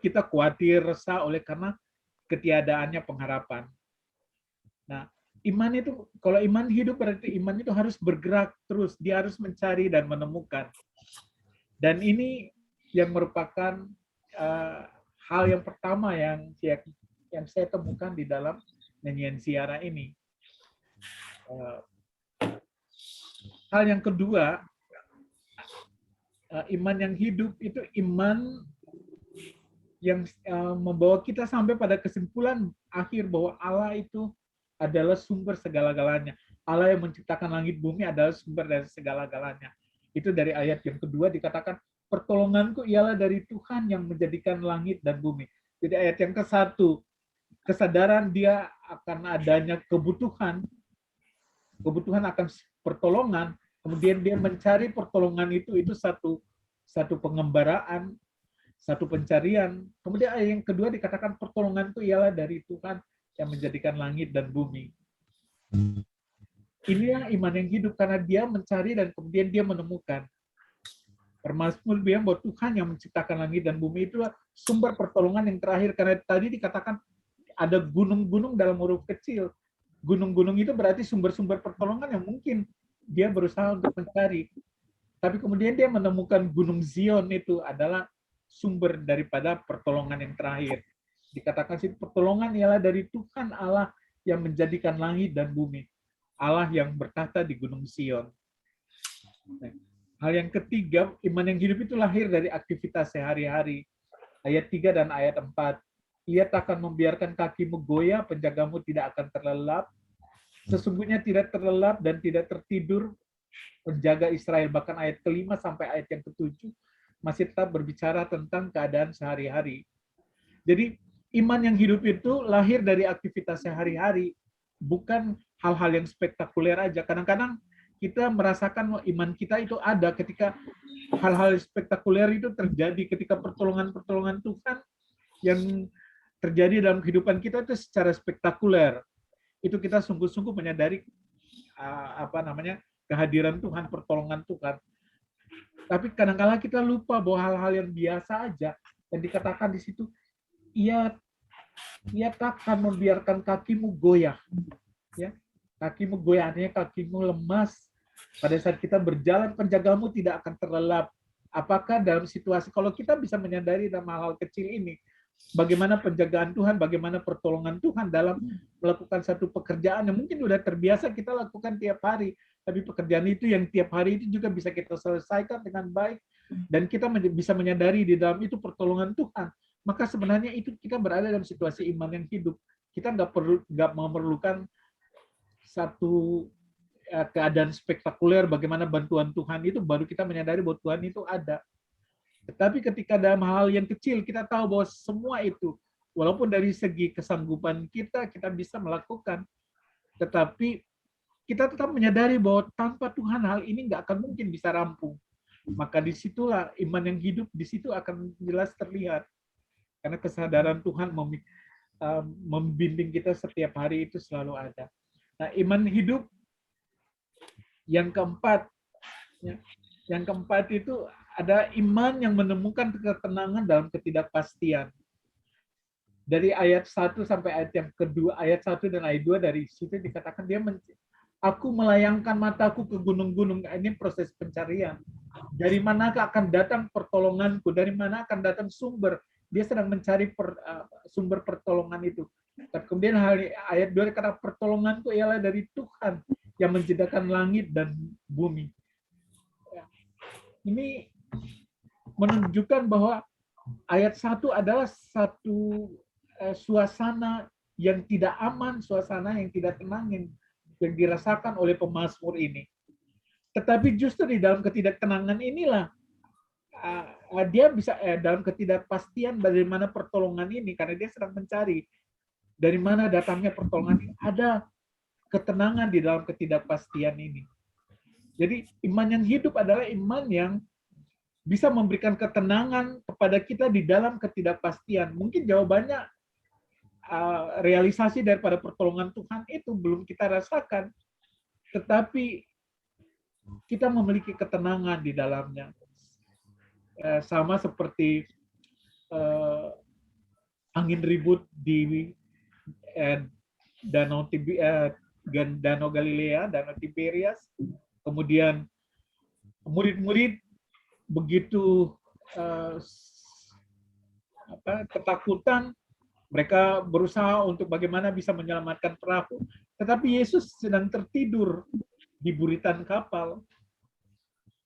kita khawatir, resah oleh karena ketiadaannya pengharapan. Nah, iman itu, kalau iman hidup berarti iman itu harus bergerak terus, dia harus mencari dan menemukan. Dan ini yang merupakan hal yang pertama yang saya temukan di dalam nyanyian Ziarah ini. Hal yang kedua, iman yang hidup itu iman yang membawa kita sampai pada kesimpulan akhir bahwa Allah itu adalah sumber segala-galanya. Allah yang menciptakan langit bumi adalah sumber dari segala-galanya. Itu dari ayat yang kedua dikatakan, pertolonganku ialah dari Tuhan yang menjadikan langit dan bumi. Jadi ayat yang ke-1, kesadaran dia akan adanya kebutuhan akan pertolongan, kemudian dia mencari pertolongan itu satu pengembaraan, satu pencarian. Kemudian ayat yang kedua dikatakan pertolongan itu ialah dari Tuhan yang menjadikan langit dan bumi. Inilah iman yang hidup karena dia mencari dan kemudian dia menemukan. Permazmur bilang bahwa Tuhan yang menciptakan langit dan bumi itulah sumber pertolongan yang terakhir, karena tadi dikatakan ada gunung-gunung dalam huruf kecil. Gunung-gunung itu berarti sumber-sumber pertolongan yang mungkin dia berusaha untuk mencari. Tapi kemudian dia menemukan Gunung Zion itu adalah sumber daripada pertolongan yang terakhir. Dikatakan sih pertolongan ialah dari Tuhan Allah yang menjadikan langit dan bumi. Allah yang bertahta di Gunung Zion. Hal yang ketiga, iman yang hidup itu lahir dari aktivitas sehari-hari. Ayat 3 dan ayat 4. Ia takkan membiarkan kakimu goyah, penjagamu tidak akan terlelap. Sesungguhnya tidak terlelap dan tidak tertidur penjaga Israel. Bahkan ayat ke-5 sampai ayat yang ke-7 masih tetap berbicara tentang keadaan sehari-hari. Jadi iman yang hidup itu lahir dari aktivitas sehari-hari, bukan hal-hal yang spektakuler aja. Kadang-kadang kita merasakan iman kita itu ada ketika hal-hal spektakuler itu terjadi, ketika pertolongan-pertolongan Tuhan yang terjadi dalam kehidupan kita itu secara spektakuler. Itu kita sungguh-sungguh menyadari kehadiran Tuhan, pertolongan Tuhan. Tapi kadang-kala kita lupa bahwa hal-hal yang biasa aja yang dikatakan di situ, ia takkan membiarkan kakimu goyah. Ya, kakimu goyah, artinya kakimu lemas. Pada saat kita berjalan, penjagamu tidak akan terlelap. Apakah dalam situasi, kalau kita bisa menyadari dalam hal-hal kecil ini, bagaimana penjagaan Tuhan, bagaimana pertolongan Tuhan dalam melakukan satu pekerjaan yang mungkin sudah terbiasa kita lakukan tiap hari, tapi pekerjaan itu yang tiap hari itu juga bisa kita selesaikan dengan baik, dan kita bisa menyadari di dalam itu pertolongan Tuhan, maka sebenarnya itu kita berada dalam situasi iman yang hidup. Kita nggak memerlukan satu keadaan spektakuler, bagaimana bantuan Tuhan itu, baru kita menyadari bahwa Tuhan itu ada. Tetapi ketika dalam hal yang kecil, kita tahu bahwa semua itu, walaupun dari segi kesanggupan kita bisa melakukan, tetapi kita tetap menyadari bahwa tanpa Tuhan hal ini nggak akan mungkin bisa rampung. Maka disitulah iman yang hidup, di situ akan jelas terlihat. Karena kesadaran Tuhan membimbing kita setiap hari itu selalu ada. Nah, iman hidup yang keempat, itu ada iman yang menemukan ketenangan dalam ketidakpastian. Dari ayat 1 sampai ayat yang kedua, ayat 1 dan ayat 2 dari situ dikatakan aku melayangkan mataku ke gunung-gunung. Ini proses pencarian. Dari manakah akan datang pertolonganku? Dari mana akan datang sumber? Dia sedang mencari sumber pertolongan itu. Dan kemudian ayat 2 kata pertolonganku ialah dari Tuhan yang menciptakan langit dan bumi. Ini menunjukkan bahwa ayat 1 adalah satu suasana yang tidak aman, suasana yang tidak tenang yang dirasakan oleh pemazmur ini. Tetapi justru di dalam ketidaktenangan inilah dia bisa dalam ketidakpastian dari mana pertolongan ini, karena dia sedang mencari dari mana datangnya pertolongan ini. Ada ketenangan di dalam ketidakpastian ini. Jadi iman yang hidup adalah iman yang bisa memberikan ketenangan kepada kita di dalam ketidakpastian. Mungkin jawabannya realisasi daripada pertolongan Tuhan itu belum kita rasakan, tetapi kita memiliki ketenangan di dalamnya. Sama seperti angin ribut di Danau Galilea, Danau Tiberias. Kemudian murid-murid begitu ketakutan, mereka berusaha untuk bagaimana bisa menyelamatkan perahu, tetapi Yesus sedang tertidur di buritan kapal.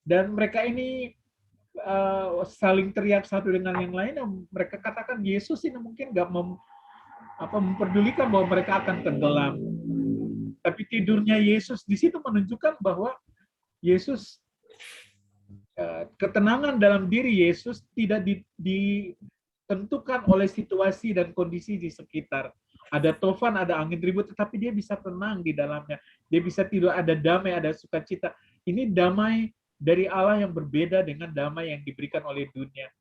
Dan mereka ini saling teriak satu dengan yang lain, dan mereka katakan Yesus ini mungkin nggak memperdulikan bahwa mereka akan tenggelam. Tapi tidurnya Yesus di situ menunjukkan bahwa Yesus, ketenangan dalam diri Yesus tidak ditentukan oleh situasi dan kondisi di sekitar. Ada tofan, ada angin ribut, tetapi dia bisa tenang di dalamnya. Dia bisa tidur, ada damai, ada sukacita. Ini damai dari Allah yang berbeda dengan damai yang diberikan oleh dunia.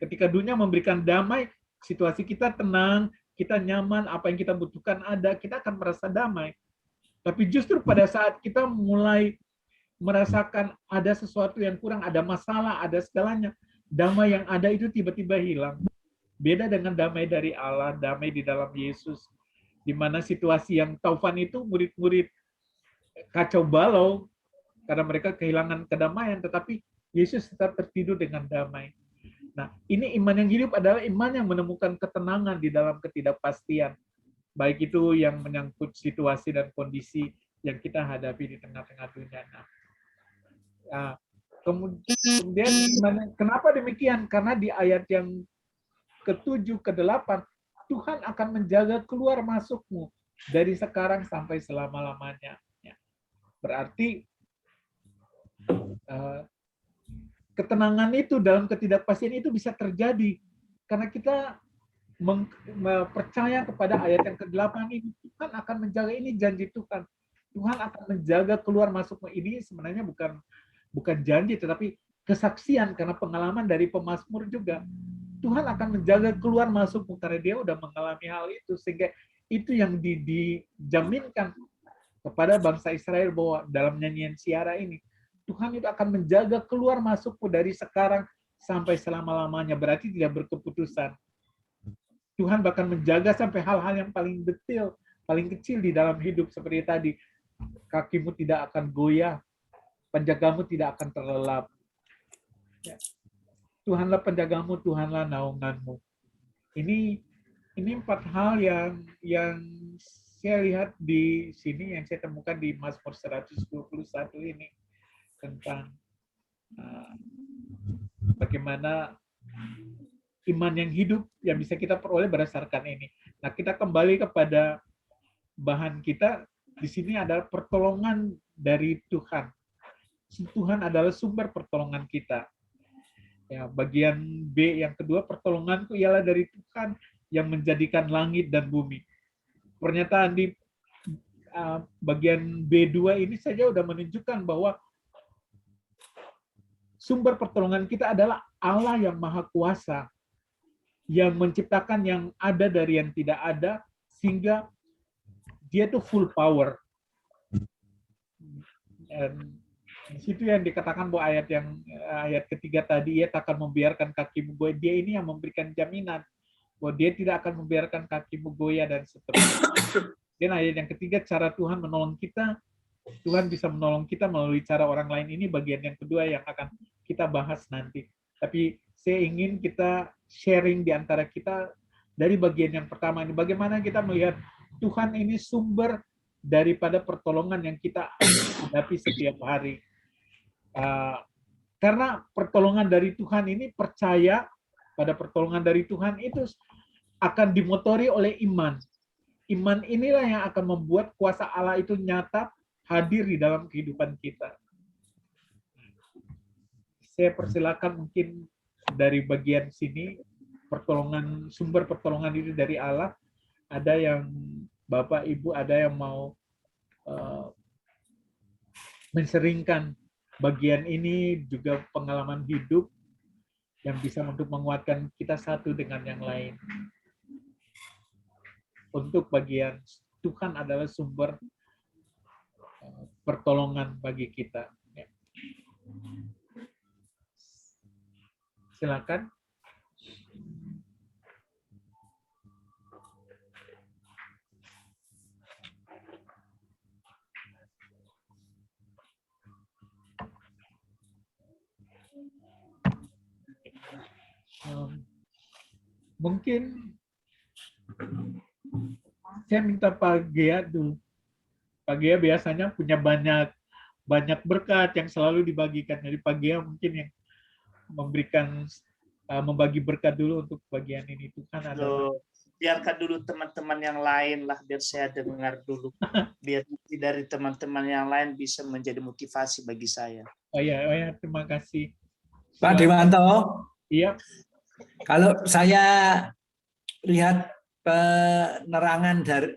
Ketika dunia memberikan damai, situasi kita tenang, kita nyaman, apa yang kita butuhkan ada, kita akan merasa damai. Tapi justru pada saat kita mulai merasakan ada sesuatu yang kurang, ada masalah, ada segalanya, damai yang ada itu tiba-tiba hilang. Beda dengan damai dari Allah, damai di dalam Yesus, di mana situasi yang taufan itu murid-murid kacau balau karena mereka kehilangan kedamaian, tetapi Yesus tetap tertidur dengan damai. Nah, ini iman yang hidup adalah iman yang menemukan ketenangan di dalam ketidakpastian, baik itu yang menyangkut situasi dan kondisi yang kita hadapi di tengah-tengah dunia. Nah, kemudian kenapa demikian? Karena di ayat yang ke-7, ke-8, Tuhan akan menjaga keluar masukmu dari sekarang sampai selama-lamanya. Berarti ketenangan itu dalam ketidakpastian itu bisa terjadi karena kita percaya kepada ayat yang ke-8 ini. Tuhan akan menjaga, ini janji Tuhan. Tuhan akan menjaga keluar masukmu. Ini sebenarnya bukan janji, tetapi kesaksian karena pengalaman dari pemazmur juga. Tuhan akan menjaga keluar masukmu karena dia udah mengalami hal itu, sehingga itu yang dijaminkan kepada bangsa Israel bahwa dalam nyanyian Siara ini, Tuhan itu akan menjaga keluar masukmu dari sekarang sampai selama-lamanya, berarti tidak berkeputusan. Tuhan bahkan menjaga sampai hal-hal yang paling detail, paling kecil di dalam hidup, seperti tadi, kakimu tidak akan goyah, penjagamu tidak akan terlelap. Tuhanlah penjagamu, Tuhanlah naunganmu. Ini 4 hal yang saya lihat di sini, yang saya temukan di Mazmur 121 ini, tentang bagaimana iman yang hidup yang bisa kita peroleh berdasarkan ini. Nah, kita kembali kepada bahan kita. Di sini adalah pertolongan dari Tuhan. Tuhan adalah sumber pertolongan kita. Ya, bagian B yang kedua, pertolonganku ialah dari Tuhan yang menjadikan langit dan bumi. Pernyataan di bagian B2 ini saja sudah menunjukkan bahwa sumber pertolongan kita adalah Allah yang Maha Kuasa, yang menciptakan yang ada dari yang tidak ada, sehingga dia tuh full power. Dan di situ yang dikatakan bahwa ayat ketiga tadi, ia tak akan membiarkan kakimu goyah. Dia ini yang memberikan jaminan bahwa dia tidak akan membiarkan kakimu goyah dan seterusnya. Dan ayat yang ketiga, cara Tuhan menolong kita, Tuhan bisa menolong kita melalui cara orang lain. Ini bagian yang kedua yang akan kita bahas nanti. Tapi saya ingin kita sharing di antara kita dari bagian yang pertama ini. Bagaimana kita melihat Tuhan ini sumber daripada pertolongan yang kita hadapi setiap hari. Karena pertolongan dari Tuhan ini, percaya pada pertolongan dari Tuhan itu akan dimotori oleh iman. Iman inilah yang akan membuat kuasa Allah itu nyata, hadir di dalam kehidupan kita. Saya persilakan mungkin dari bagian sini, sumber pertolongan itu dari Allah. Ada yang Bapak, Ibu, ada yang mau menseringkan bagian ini, juga pengalaman hidup yang bisa untuk menguatkan kita satu dengan yang lain. Untuk bagian Tuhan adalah sumber pertolongan bagi kita. Silakan. Mungkin saya minta Pak Gea dulu. Pak Gea biasanya punya banyak berkat yang selalu dibagikan. Jadi Pak Gea mungkin yang memberikan membagi berkat dulu untuk bagian ini. Tuhan adalah. Biarkan dulu teman-teman yang lain lah, biar saya dengar dulu. Biar dari teman-teman yang lain bisa menjadi motivasi bagi saya. Oh ya, terima kasih. Pak Dewanto. Iya. Kalau saya lihat penerangan dari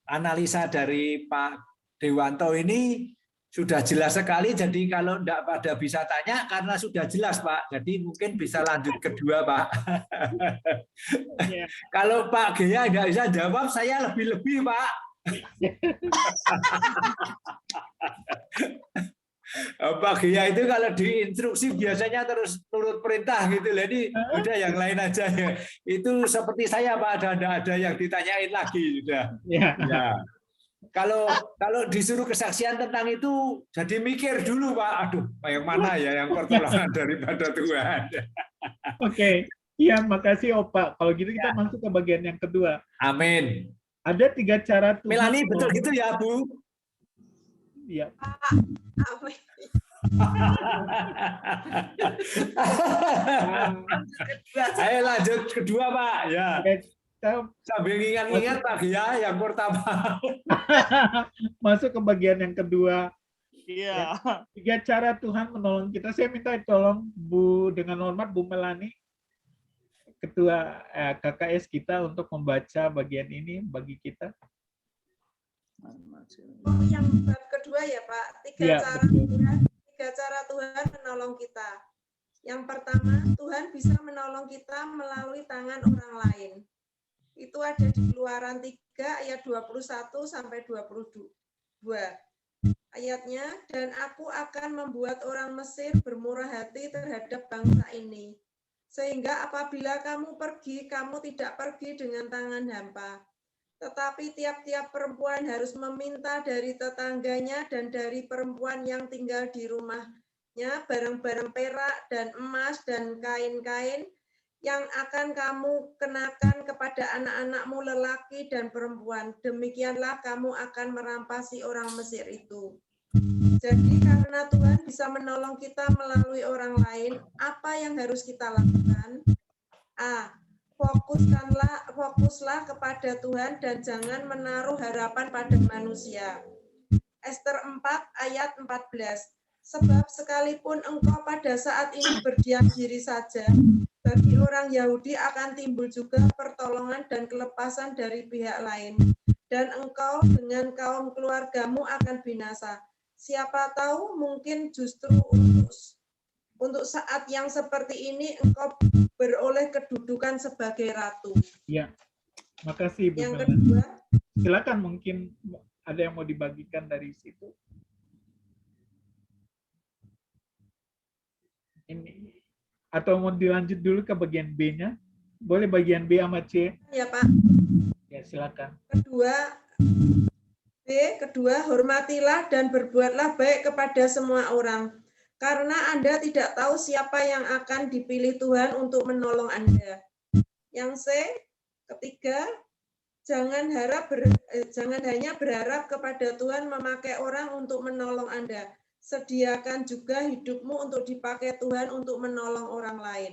analisa dari Pak Dewanto ini sudah jelas sekali, jadi kalau tidak pada bisa tanya karena sudah jelas Pak, jadi mungkin bisa lanjut kedua Pak. Kalau Pak Gea nggak bisa jawab, saya lebih-lebih Pak. Pak Gea itu kalau diinstruksi biasanya terus nurut perintah gitu, jadi udah yang lain aja ya. Itu seperti saya Pak, ada yang ditanyain lagi sudah. Ya. Kalau disuruh kesaksian tentang itu, jadi mikir dulu Pak. Aduh, yang mana ya yang pertolongan daripada Tuhan. Oke, iya makasih Opa. Kalau gitu kita masuk ke bagian yang kedua. Amin. Ada 3 cara Tuhan. Melani betul gitu ya Bu? Iya. Amin. Ayo lanjut kedua Pak. Ya. Sambil ingat-ingat Pak ya, yang pertama. Masuk ke bagian yang kedua. Iya. 3 cara Tuhan menolong kita. Saya minta tolong Bu, dengan hormat Bu Melani, Ketua KKS kita, untuk membaca bagian ini bagi kita. Oh, yang bab kedua ya Pak. 3 cara Tuhan menolong kita. Yang pertama, Tuhan bisa menolong kita melalui tangan orang lain. Itu ada di Keluaran 3 ayat 21 sampai 22. Ayatnya, dan aku akan membuat orang Mesir bermurah hati terhadap bangsa ini. Sehingga apabila kamu pergi, kamu tidak pergi dengan tangan hampa. Tetapi tiap-tiap perempuan harus meminta dari tetangganya dan dari perempuan yang tinggal di rumahnya barang-barang perak dan emas dan kain-kain yang akan kamu kenakan kepada anak-anakmu lelaki dan perempuan. Demikianlah kamu akan merampasi orang Mesir itu. Jadi karena Tuhan bisa menolong kita melalui orang lain, apa yang harus kita lakukan? A. Fokuslah kepada Tuhan dan jangan menaruh harapan pada manusia. Ester 4 ayat 14. Sebab sekalipun engkau pada saat ini berdiam diri saja, bagi orang Yahudi akan timbul juga pertolongan dan kelepasan dari pihak lain. Dan engkau dengan kaum keluargamu akan binasa. Siapa tahu mungkin justru untuk saat yang seperti ini engkau beroleh kedudukan sebagai ratu. Ya, makasih Bu. Yang kedua, silakan, mungkin ada yang mau dibagikan dari situ. Ini atau mau dilanjut dulu ke bagian B-nya? Boleh bagian B sama C? Ya Pak. Ya, silakan. Kedua, hormatilah dan berbuatlah baik kepada semua orang. Karena Anda tidak tahu siapa yang akan dipilih Tuhan untuk menolong Anda. Yang C, ketiga, jangan hanya berharap kepada Tuhan memakai orang untuk menolong Anda. Sediakan juga hidupmu untuk dipakai Tuhan untuk menolong orang lain.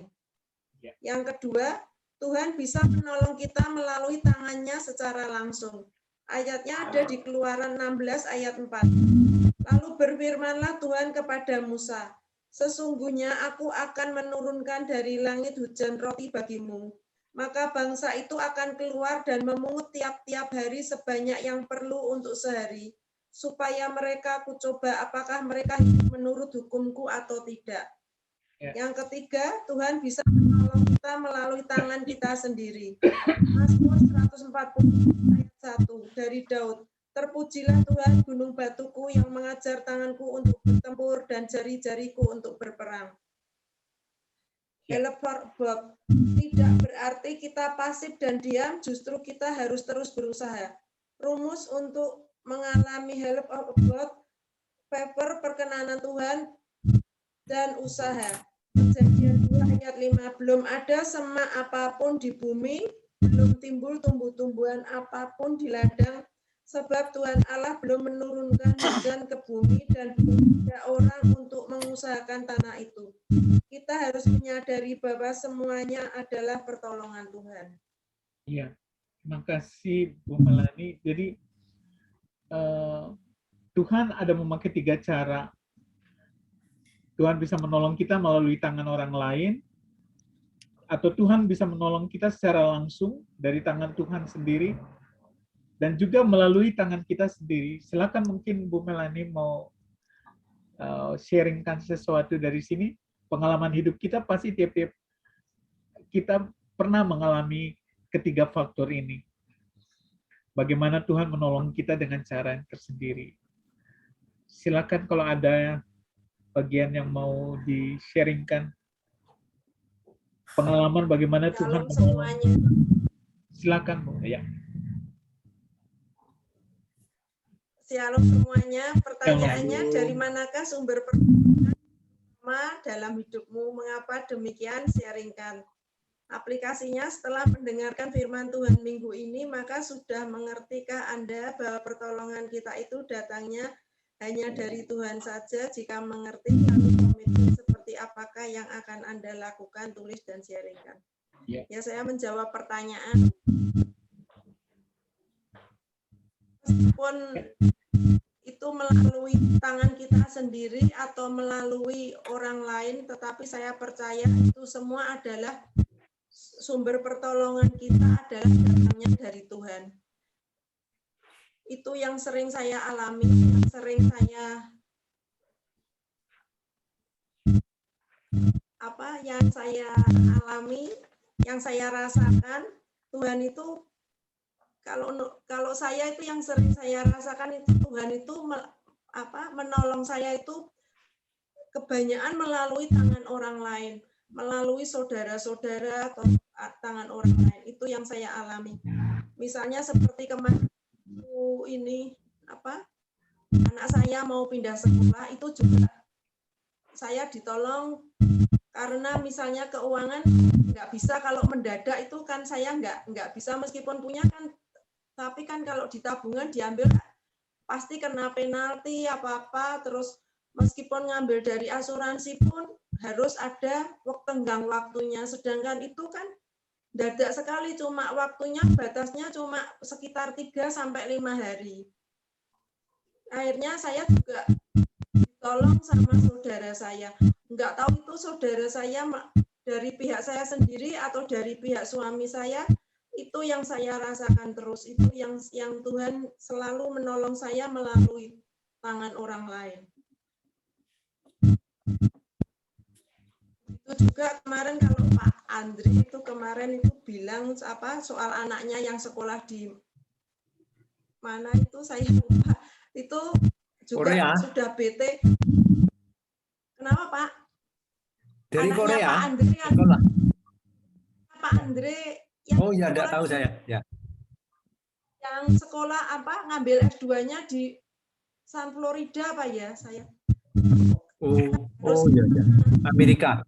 Yang kedua, Tuhan bisa menolong kita melalui tangannya secara langsung. Ayatnya ada di Keluaran 16 ayat 4. Lalu berfirmanlah Tuhan kepada Musa, sesungguhnya aku akan menurunkan dari langit hujan roti bagimu. Maka bangsa itu akan keluar dan memungut tiap-tiap hari sebanyak yang perlu untuk sehari, supaya mereka kucoba apakah mereka hidup menurut hukumku atau tidak. Yang ketiga, Tuhan bisa menolong kita melalui tangan kita sendiri. Mazmur 140 ayat 1 dari Daud. Terpujilah Tuhan gunung batuku yang mengajar tanganku untuk bertempur dan jari-jariku untuk berperang. Help for Bob. Tidak berarti kita pasif dan diam, justru kita harus terus berusaha. Rumus untuk mengalami help of God, favor, perkenanan Tuhan, dan usaha. Kejadian 2 ayat 5, belum ada semak apapun di bumi, belum timbul tumbuh-tumbuhan apapun di ladang, sebab Tuhan Allah belum menurunkan hujan ke bumi dan belum ada orang untuk mengusahakan tanah itu. Kita harus menyadari bahwa semuanya adalah pertolongan Tuhan. Iya, terima kasih Bu Melani. Jadi Tuhan ada memakai 3 cara. Tuhan bisa menolong kita melalui tangan orang lain, atau Tuhan bisa menolong kita secara langsung dari tangan Tuhan sendiri, dan juga melalui tangan kita sendiri. Silakan mungkin Bu Melani mau sharingkan sesuatu dari sini. Pengalaman hidup kita pasti tiap-tiap kita pernah mengalami ketiga faktor ini. Bagaimana Tuhan menolong kita dengan cara yang tersendiri. Silakan kalau ada bagian yang mau di-sharingkan. Pengalaman bagaimana Tuhan menolong. Silakan, Bu. Ya. Shalom semuanya. Pertanyaannya, dari manakah sumber pertama dalam hidupmu? Mengapa demikian? Sharingkan. Aplikasinya, setelah mendengarkan firman Tuhan minggu ini, maka sudah mengertikah Anda bahwa pertolongan kita itu datangnya hanya dari Tuhan saja? Jika mengerti, lalu komitmen seperti apakah yang akan Anda lakukan? Tulis dan sharingkan. Ya, saya menjawab pertanyaan. Meskipun itu melalui tangan kita sendiri atau melalui orang lain, tetapi saya percaya itu semua adalah sumber pertolongan kita adalah datangnya dari Tuhan. Itu yang sering saya alami, yang sering saya alami, yang saya rasakan. Tuhan itu kalau saya itu yang sering saya rasakan itu Tuhan itu menolong saya itu kebanyakan melalui tangan orang lain, melalui saudara-saudara atau tangan orang lain. Itu yang saya alami. Misalnya seperti kemarin ini anak saya mau pindah sekolah, itu juga saya ditolong karena misalnya keuangan nggak bisa, kalau mendadak itu kan saya nggak bisa, meskipun punya kan, tapi kan kalau di tabungan diambil pasti kena penalti apa-apa, terus meskipun ngambil dari asuransi pun harus ada tenggang waktunya, sedangkan itu kan dadak sekali, cuma waktunya batasnya cuma sekitar 3-5 hari. Akhirnya saya juga ditolong sama saudara saya. Nggak tahu itu saudara saya dari pihak saya sendiri atau dari pihak suami saya. Itu yang saya rasakan terus. Itu yang Tuhan selalu menolong saya melalui tangan orang lain. Itu juga kemarin kalau Pak Andri itu kemarin itu bilang soal anaknya yang sekolah di mana itu saya lupa, itu juga Korea. Sudah BT. Kenapa Pak? Dari anaknya Korea. Pak Andri, Pak Andri yang ya enggak tahu saya. Ya. Yang sekolah ngambil S2-nya di San Florida ya saya. Ya. Amerika.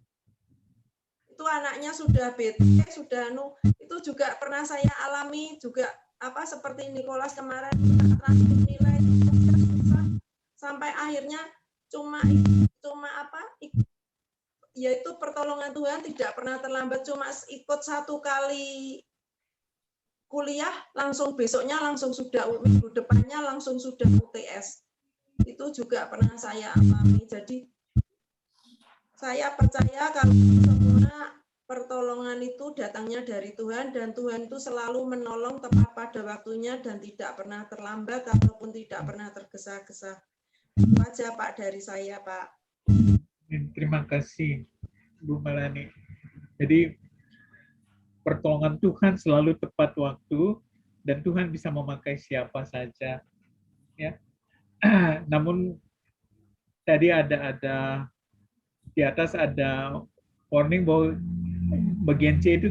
Itu anaknya sudah BT, sudah itu juga pernah saya alami juga seperti Nicholas kemarin transfer nilai susah, sampai akhirnya cuma yaitu pertolongan Tuhan tidak pernah terlambat, cuma ikut 1 kali kuliah langsung besoknya langsung sudah minggu depannya langsung sudah UTS. Itu juga pernah saya alami. Jadi saya percaya kalau semua pertolongan itu datangnya dari Tuhan, dan Tuhan itu selalu menolong tepat pada waktunya dan tidak pernah terlambat ataupun tidak pernah tergesa-gesa. Itu aja Pak dari saya, Pak. Terima kasih Bu Melani. Jadi pertolongan Tuhan selalu tepat waktu dan Tuhan bisa memakai siapa saja. Ya. Namun tadi ada di atas ada warning bahwa bagian C itu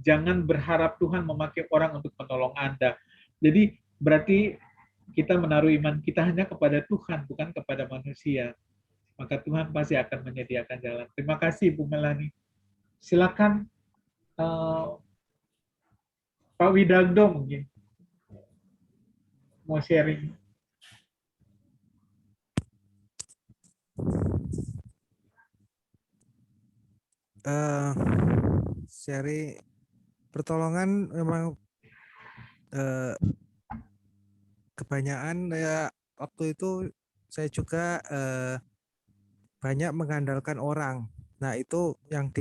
jangan berharap Tuhan memakai orang untuk menolong Anda. Jadi berarti kita menaruh iman kita hanya kepada Tuhan, bukan kepada manusia. Maka Tuhan pasti akan menyediakan jalan. Terima kasih Bu Melani. Silakan Pak Widagdo mungkin mau sharing. Sharing pertolongan memang kebanyakan ya waktu itu saya juga banyak mengandalkan orang. Nah itu yang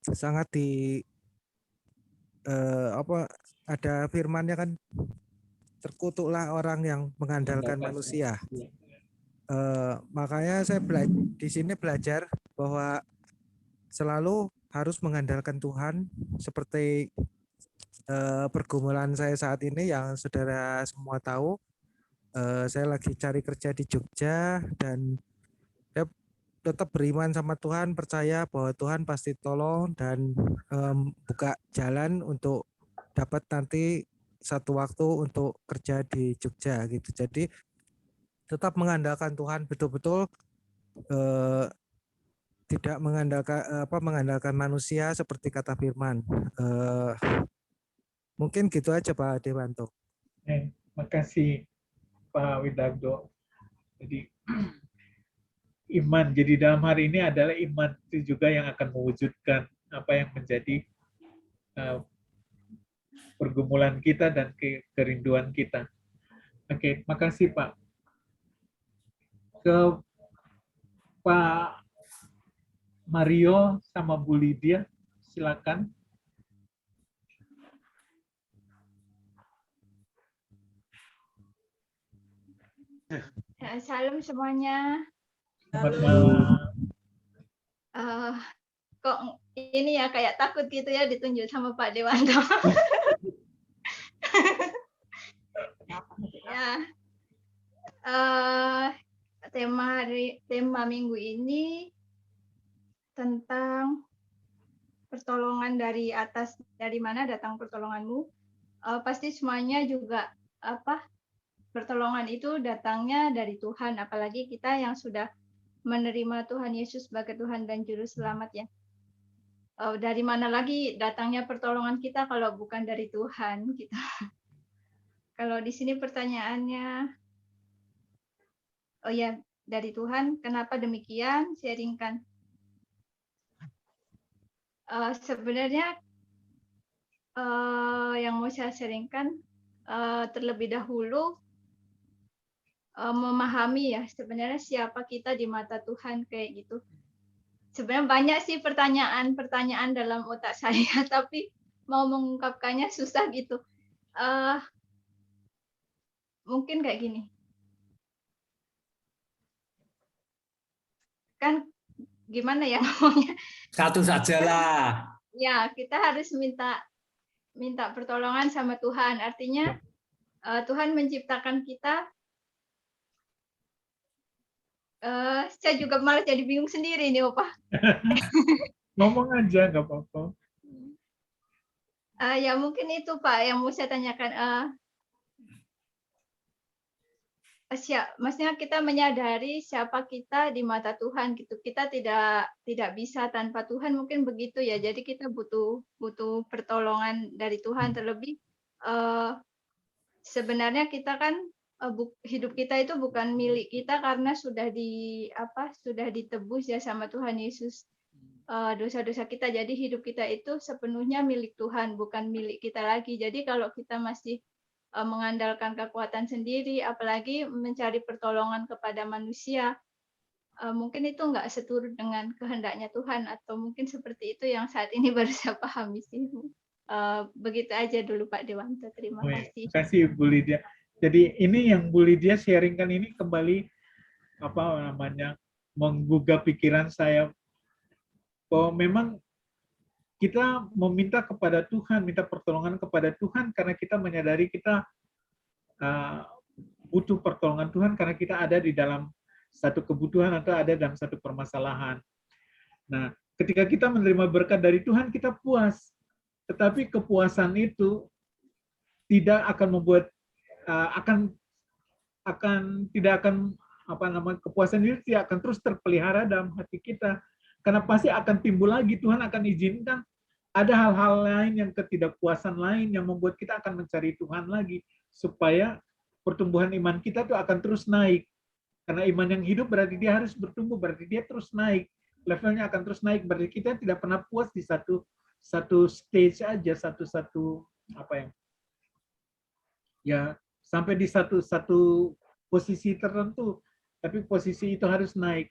sangat ada firmannya kan, terkutuklah orang yang mengandalkan manusia. Makanya saya di sini belajar bahwa selalu harus mengandalkan Tuhan, seperti pergumulan saya saat ini yang saudara semua tahu. Saya lagi cari kerja di Jogja dan saya tetap beriman sama Tuhan, percaya bahwa Tuhan pasti tolong dan buka jalan untuk dapat nanti satu waktu untuk kerja di Jogja gitu. Jadi tetap mengandalkan Tuhan betul-betul, tidak mengandalkan manusia seperti kata firman. Mungkin gitu aja Pak Dewanto. Makasih Pak Widagdo. Jadi iman, jadi dalam hari ini adalah iman itu juga yang akan mewujudkan apa yang menjadi pergumulan kita dan kerinduan kita. Oke, makasih Pak. Ke Pak Mario sama Bu Lydia, silakan. Salam semuanya. Selamat malam. Kok ini ya kayak takut gitu ya ditunjuk sama Pak Dewanto. Ya. Tema minggu ini tentang pertolongan dari atas. Dari mana datang pertolonganmu? Pasti semuanya juga pertolongan itu datangnya dari Tuhan, apalagi kita yang sudah menerima Tuhan Yesus sebagai Tuhan dan Juru Selamat ya. Dari mana lagi datangnya pertolongan kita kalau bukan dari Tuhan gitu. Kalau di sini pertanyaannya, oh ya, dari Tuhan, kenapa demikian? Sharingkan. Sebenarnya yang mau saya sharingkan terlebih dahulu memahami ya sebenarnya siapa kita di mata Tuhan kayak gitu. Sebenarnya banyak sih pertanyaan dalam otak saya, tapi mau mengungkapkannya susah gitu. Mungkin kayak gini. Kan gimana ya ngomongnya? Satu sajalah. Ya, kita harus minta pertolongan sama Tuhan. Artinya Tuhan menciptakan kita. Saya juga malah jadi bingung sendiri nih, Opa. Ngomong aja, nggak apa-apa. Ya mungkin itu Pak yang mau saya tanyakan. Maksudnya kita menyadari siapa kita di mata Tuhan gitu. Kita tidak bisa tanpa Tuhan, mungkin begitu ya. Jadi kita butuh pertolongan dari Tuhan. Terlebih sebenarnya kita kan hidup kita itu bukan milik kita karena sudah ditebus ya sama Tuhan Yesus. Dosa-dosa kita, jadi hidup kita itu sepenuhnya milik Tuhan, bukan milik kita lagi. Jadi kalau kita masih mengandalkan kekuatan sendiri, apalagi mencari pertolongan kepada manusia, mungkin itu nggak seturut dengan kehendaknya Tuhan, atau mungkin seperti itu yang saat ini baru saya pahami sih. Begitu aja dulu Pak Dewanto, terima kasih. Terima kasih Bu Lydia. Jadi ini yang Bu Lydia sharingkan ini kembali menggugah pikiran saya bahwa memang kita meminta kepada Tuhan, minta pertolongan kepada Tuhan karena kita menyadari kita butuh pertolongan Tuhan karena kita ada di dalam satu kebutuhan atau ada dalam satu permasalahan. Nah, ketika kita menerima berkat dari Tuhan, kita puas. Tetapi kepuasan itu tidak akan membuat kepuasan itu tidak akan terus terpelihara dalam hati kita. Karena pasti akan timbul lagi, Tuhan akan izinkan ada hal-hal lain yang ketidakpuasan lain yang membuat kita akan mencari Tuhan lagi, supaya pertumbuhan iman kita tuh akan terus naik. Karena iman yang hidup berarti dia harus bertumbuh, berarti dia terus naik. Levelnya akan terus naik, berarti kita tidak pernah puas di satu stage aja, satu apa ya sampai di satu posisi tertentu, tapi posisi itu harus naik.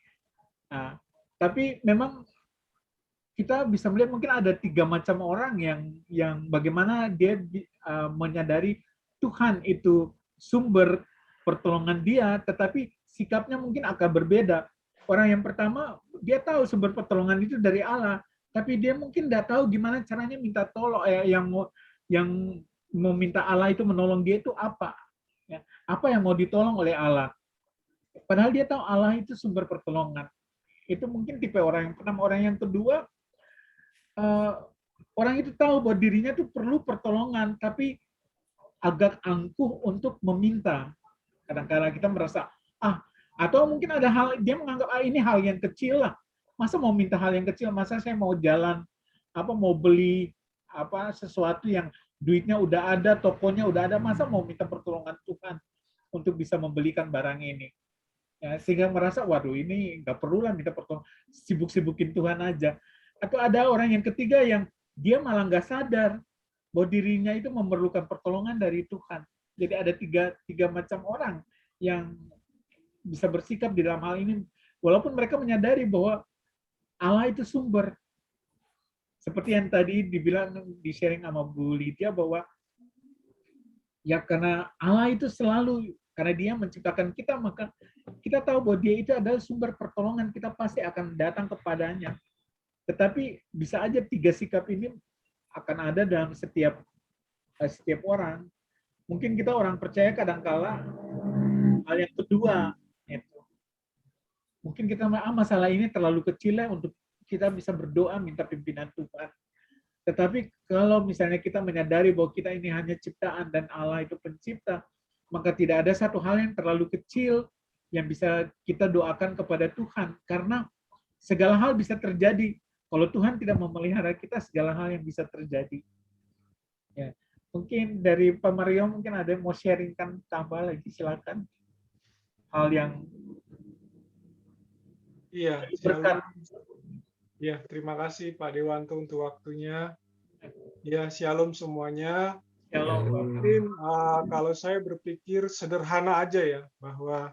Nah, tapi memang kita bisa melihat mungkin ada 3 macam orang yang bagaimana dia menyadari Tuhan itu sumber pertolongan dia, tetapi sikapnya mungkin akan berbeda. Orang yang pertama, dia tahu sumber pertolongan itu dari Allah, tapi dia mungkin tidak tahu gimana caranya minta tolong, yang mau minta Allah itu menolong dia itu apa. Ya, apa yang mau ditolong oleh Allah. Padahal dia tahu Allah itu sumber pertolongan. Itu mungkin tipe orang yang pertama. Orang yang kedua, orang itu tahu bahwa dirinya itu perlu pertolongan, tapi agak angkuh untuk meminta. Kadang-kadang kita merasa, atau mungkin ada hal, dia menganggap, ini hal yang kecil lah. Masa mau minta hal yang kecil, masa saya mau jalan, mau beli sesuatu yang duitnya udah ada, tokonya udah ada, masa mau minta pertolongan Tuhan untuk bisa membelikan barang ini. Ya, sehingga merasa, waduh ini nggak perlu lah minta pertolongan, sibuk-sibukin Tuhan aja. Atau ada orang yang ketiga yang dia malah nggak sadar bahwa dirinya itu memerlukan pertolongan dari Tuhan. Jadi ada tiga macam orang yang bisa bersikap di dalam hal ini, walaupun mereka menyadari bahwa Allah itu sumber. Seperti yang tadi dibilang, di sharing sama Bu Lydia, bahwa ya karena Allah itu selalu, karena dia menciptakan kita, maka kita tahu bahwa dia itu adalah sumber pertolongan, kita pasti akan datang kepadanya. Tetapi bisa aja 3 sikap ini akan ada dalam setiap orang. Mungkin kita orang percaya kadang-kala hal yang kedua, itu. Mungkin kita masalah ini terlalu kecil ya untuk kita bisa berdoa minta pimpinan Tuhan. Tetapi kalau misalnya kita menyadari bahwa kita ini hanya ciptaan dan Allah itu pencipta, maka tidak ada satu hal yang terlalu kecil yang bisa kita doakan kepada Tuhan. Karena segala hal bisa terjadi. Kalau Tuhan tidak memelihara kita, segala hal yang bisa terjadi. Ya. Mungkin dari Pak Mario mungkin ada yang mau sharingkan tambah lagi, silakan. Hal yang berkat. Ya, terima kasih Pak Dewanto untuk waktunya. Ya, shalom semuanya. Shalom. Mungkin kalau saya berpikir sederhana aja ya, bahwa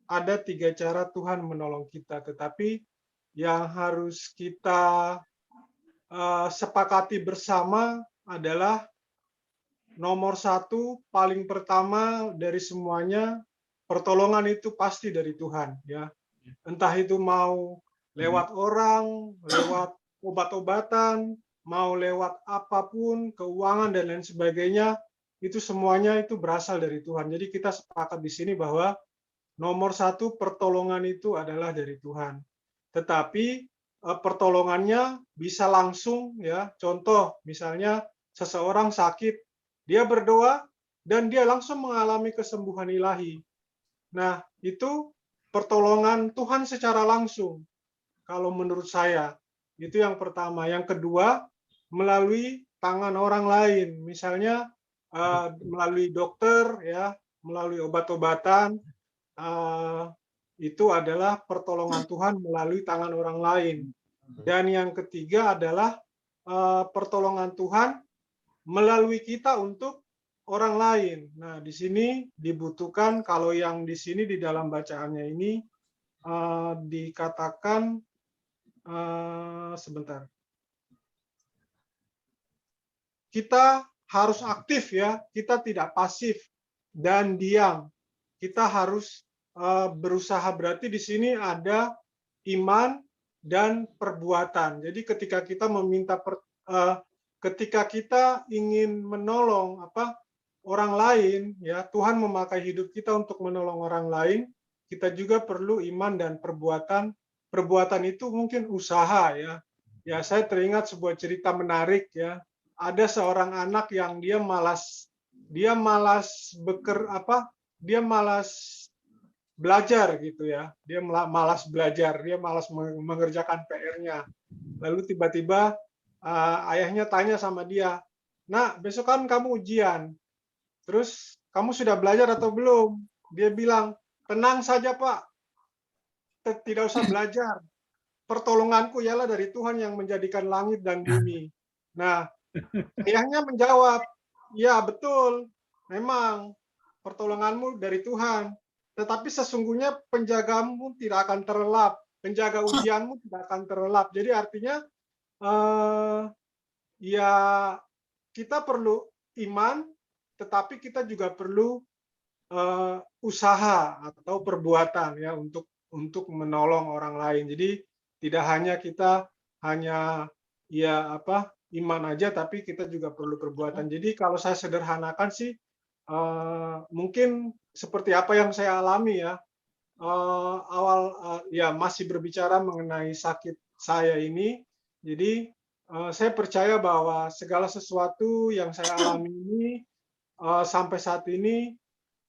ada 3 cara Tuhan menolong kita, tetapi yang harus kita sepakati bersama adalah nomor 1, paling pertama dari semuanya, pertolongan itu pasti dari Tuhan. Ya, entah itu mau lewat orang, lewat obat-obatan, mau lewat apapun, keuangan dan lain sebagainya, itu semuanya itu berasal dari Tuhan. Jadi kita sepakat di sini bahwa nomor 1 pertolongan itu adalah dari Tuhan. Tetapi pertolongannya bisa langsung, ya. Contoh misalnya seseorang sakit, dia berdoa dan dia langsung mengalami kesembuhan ilahi. Nah, itu pertolongan Tuhan secara langsung. Kalau menurut saya, itu yang pertama. Yang kedua, melalui tangan orang lain. Misalnya melalui dokter, ya, melalui obat-obatan, itu adalah pertolongan Tuhan melalui tangan orang lain. Dan yang ketiga adalah pertolongan Tuhan melalui kita untuk orang lain. Nah, di sini dibutuhkan, kalau yang di sini di dalam bacaannya ini dikatakan, sebentar. Kita harus aktif ya, kita tidak pasif dan diam. Kita harus berusaha, berarti di sini ada iman dan perbuatan. Jadi ketika kita meminta ketika kita ingin menolong orang lain, ya, Tuhan memakai hidup kita untuk menolong orang lain, kita juga perlu iman dan perbuatan. Perbuatan itu mungkin usaha, ya. Ya, saya teringat sebuah cerita menarik, ya. Ada seorang anak yang dia malas belajar gitu ya. Dia malas belajar, dia malas mengerjakan PR-nya. Lalu tiba-tiba ayahnya tanya sama dia, "Nak, besok kan kamu ujian. Terus kamu sudah belajar atau belum?" Dia bilang, "Tenang saja, Pak. Tidak usah belajar. Pertolonganku ialah dari Tuhan yang menjadikan langit dan bumi." Nah, ayahnya menjawab, "Ya, betul. Memang pertolonganmu dari Tuhan. Tetapi sesungguhnya penjagamu tidak akan terlelap. Penjaga ujianmu tidak akan terlelap." Jadi artinya ya kita perlu iman, tetapi kita juga perlu usaha atau perbuatan ya untuk menolong orang lain. Jadi tidak hanya kita hanya ya iman aja, tapi kita juga perlu perbuatan. Jadi kalau saya sederhanakan sih mungkin seperti apa yang saya alami ya. Ya masih berbicara mengenai sakit saya ini. Jadi saya percaya bahwa segala sesuatu yang saya alami ini sampai saat ini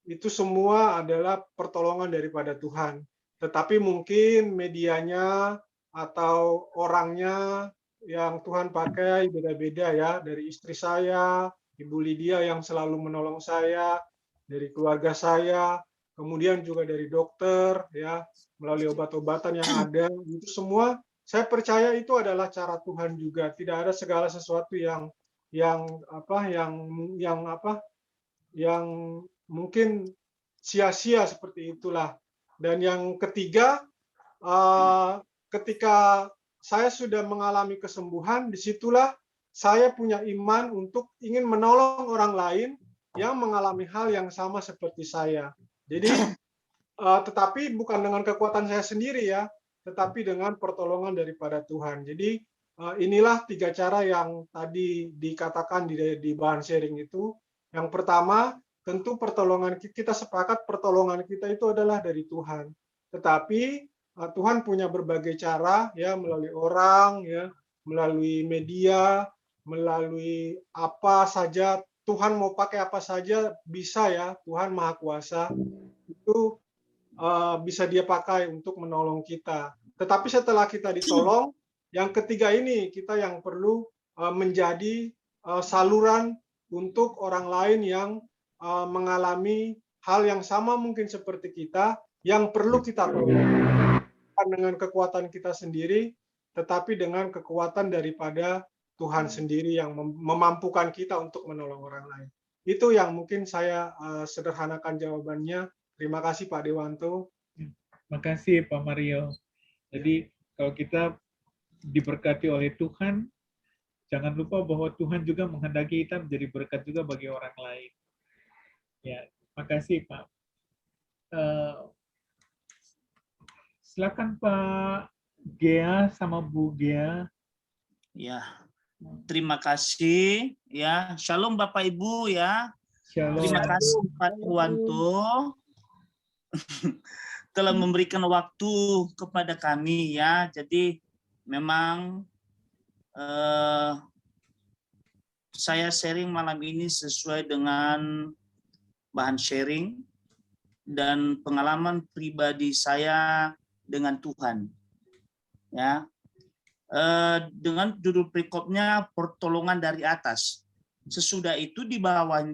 itu semua adalah pertolongan daripada Tuhan. Tetapi mungkin medianya atau orangnya yang Tuhan pakai beda-beda ya. Dari istri saya, Ibu Lydia yang selalu menolong saya, dari keluarga saya, kemudian juga dari dokter ya, melalui obat-obatan yang ada. Itu semua saya percaya itu adalah cara Tuhan juga. Tidak ada segala sesuatu yang mungkin sia-sia seperti itulah. Dan yang ketiga, ketika saya sudah mengalami kesembuhan, disitulah saya punya iman untuk ingin menolong orang lain yang mengalami hal yang sama seperti saya. Jadi, tetapi bukan dengan kekuatan saya sendiri ya, tetapi dengan pertolongan daripada Tuhan. Jadi, inilah 3 cara yang tadi dikatakan di bahan sharing itu. Yang pertama, tentu pertolongan kita sepakat pertolongan kita itu adalah dari Tuhan. Tetapi Tuhan punya berbagai cara ya, melalui orang ya, melalui media, melalui apa saja. Tuhan mau pakai apa saja bisa ya. Tuhan Maha Kuasa itu bisa Dia pakai untuk menolong kita. Tetapi setelah kita ditolong, yang ketiga ini kita yang perlu menjadi saluran untuk orang lain yang mengalami hal yang sama mungkin seperti kita, yang perlu kita tolong. Bukan dengan kekuatan kita sendiri, tetapi dengan kekuatan daripada Tuhan sendiri yang memampukan kita untuk menolong orang lain. Itu yang mungkin saya sederhanakan jawabannya. Terima kasih Pak Dewanto. Terima kasih Pak Mario. Jadi kalau kita diberkati oleh Tuhan, jangan lupa bahwa Tuhan juga menghendaki kita menjadi berkat juga bagi orang lain. Ya, makasih Pak. Silakan Pak Gea sama Bu Gea. Ya, terima kasih. Ya, shalom Bapak Ibu ya. Shalom. Terima kasih Pak Dewanto telah memberikan waktu kepada kami ya. Jadi memang saya sharing malam ini sesuai dengan bahan sharing dan pengalaman pribadi saya dengan Tuhan. Ya, dengan judul perikopnya pertolongan dari atas. Sesudah itu di bawah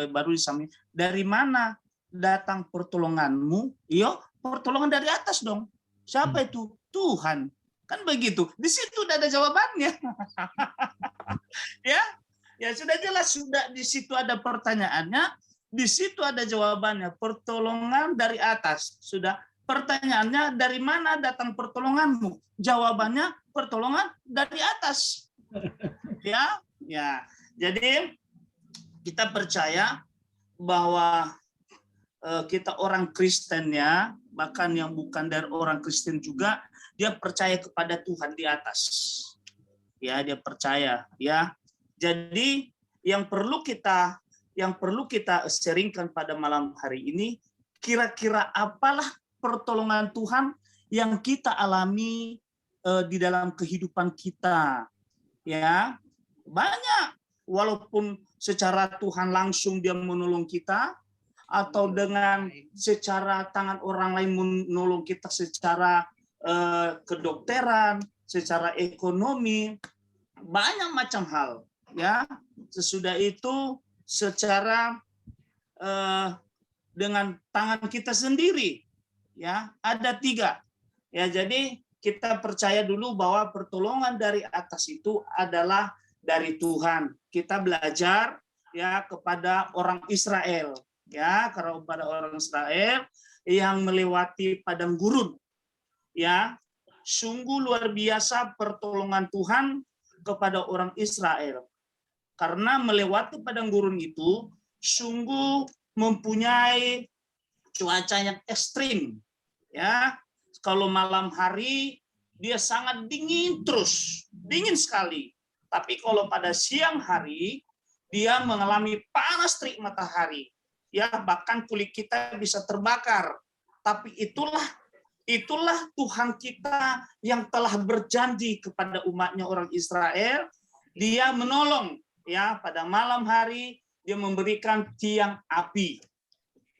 baru disampaikan, dari mana datang pertolonganmu? Iyo, pertolongan dari atas dong. Siapa itu? Tuhan. Kan begitu. Di situ udah ada jawabannya. Ya sudah jelas, sudah di situ ada pertanyaannya, di situ ada jawabannya. Pertolongan dari atas. Sudah. Pertanyaannya, dari mana datang pertolonganmu? Jawabannya, pertolongan dari atas. Ya. Jadi kita percaya bahwa kita orang Kristen ya, bahkan yang bukan dari orang Kristen juga, dia percaya kepada Tuhan di atas. Ya, dia percaya ya. Jadi yang perlu kita sharingkan pada malam hari ini, kira-kira apalah pertolongan Tuhan yang kita alami di dalam kehidupan kita. Ya, banyak. Walaupun secara Tuhan langsung dia menolong kita, atau dengan secara tangan orang lain menolong kita secara kedokteran, secara ekonomi, banyak macam hal, ya. Sesudah itu secara dengan tangan kita sendiri, ya, ada 3. Ya, jadi kita percaya dulu bahwa pertolongan dari atas itu adalah dari Tuhan. Kita belajar ya kepada orang Israel, ya, kepada orang Israel yang melewati padang gurun. Ya, sungguh luar biasa pertolongan Tuhan kepada orang Israel. Karena melewati padang gurun itu sungguh mempunyai cuaca yang ekstrim. Ya, kalau malam hari dia sangat dingin terus, dingin sekali. Tapi kalau pada siang hari dia mengalami panas terik matahari. Ya, bahkan kulit kita bisa terbakar. Tapi itulah Tuhan kita yang telah berjanji kepada umatnya orang Israel. Dia menolong, ya, pada malam hari dia memberikan tiang api.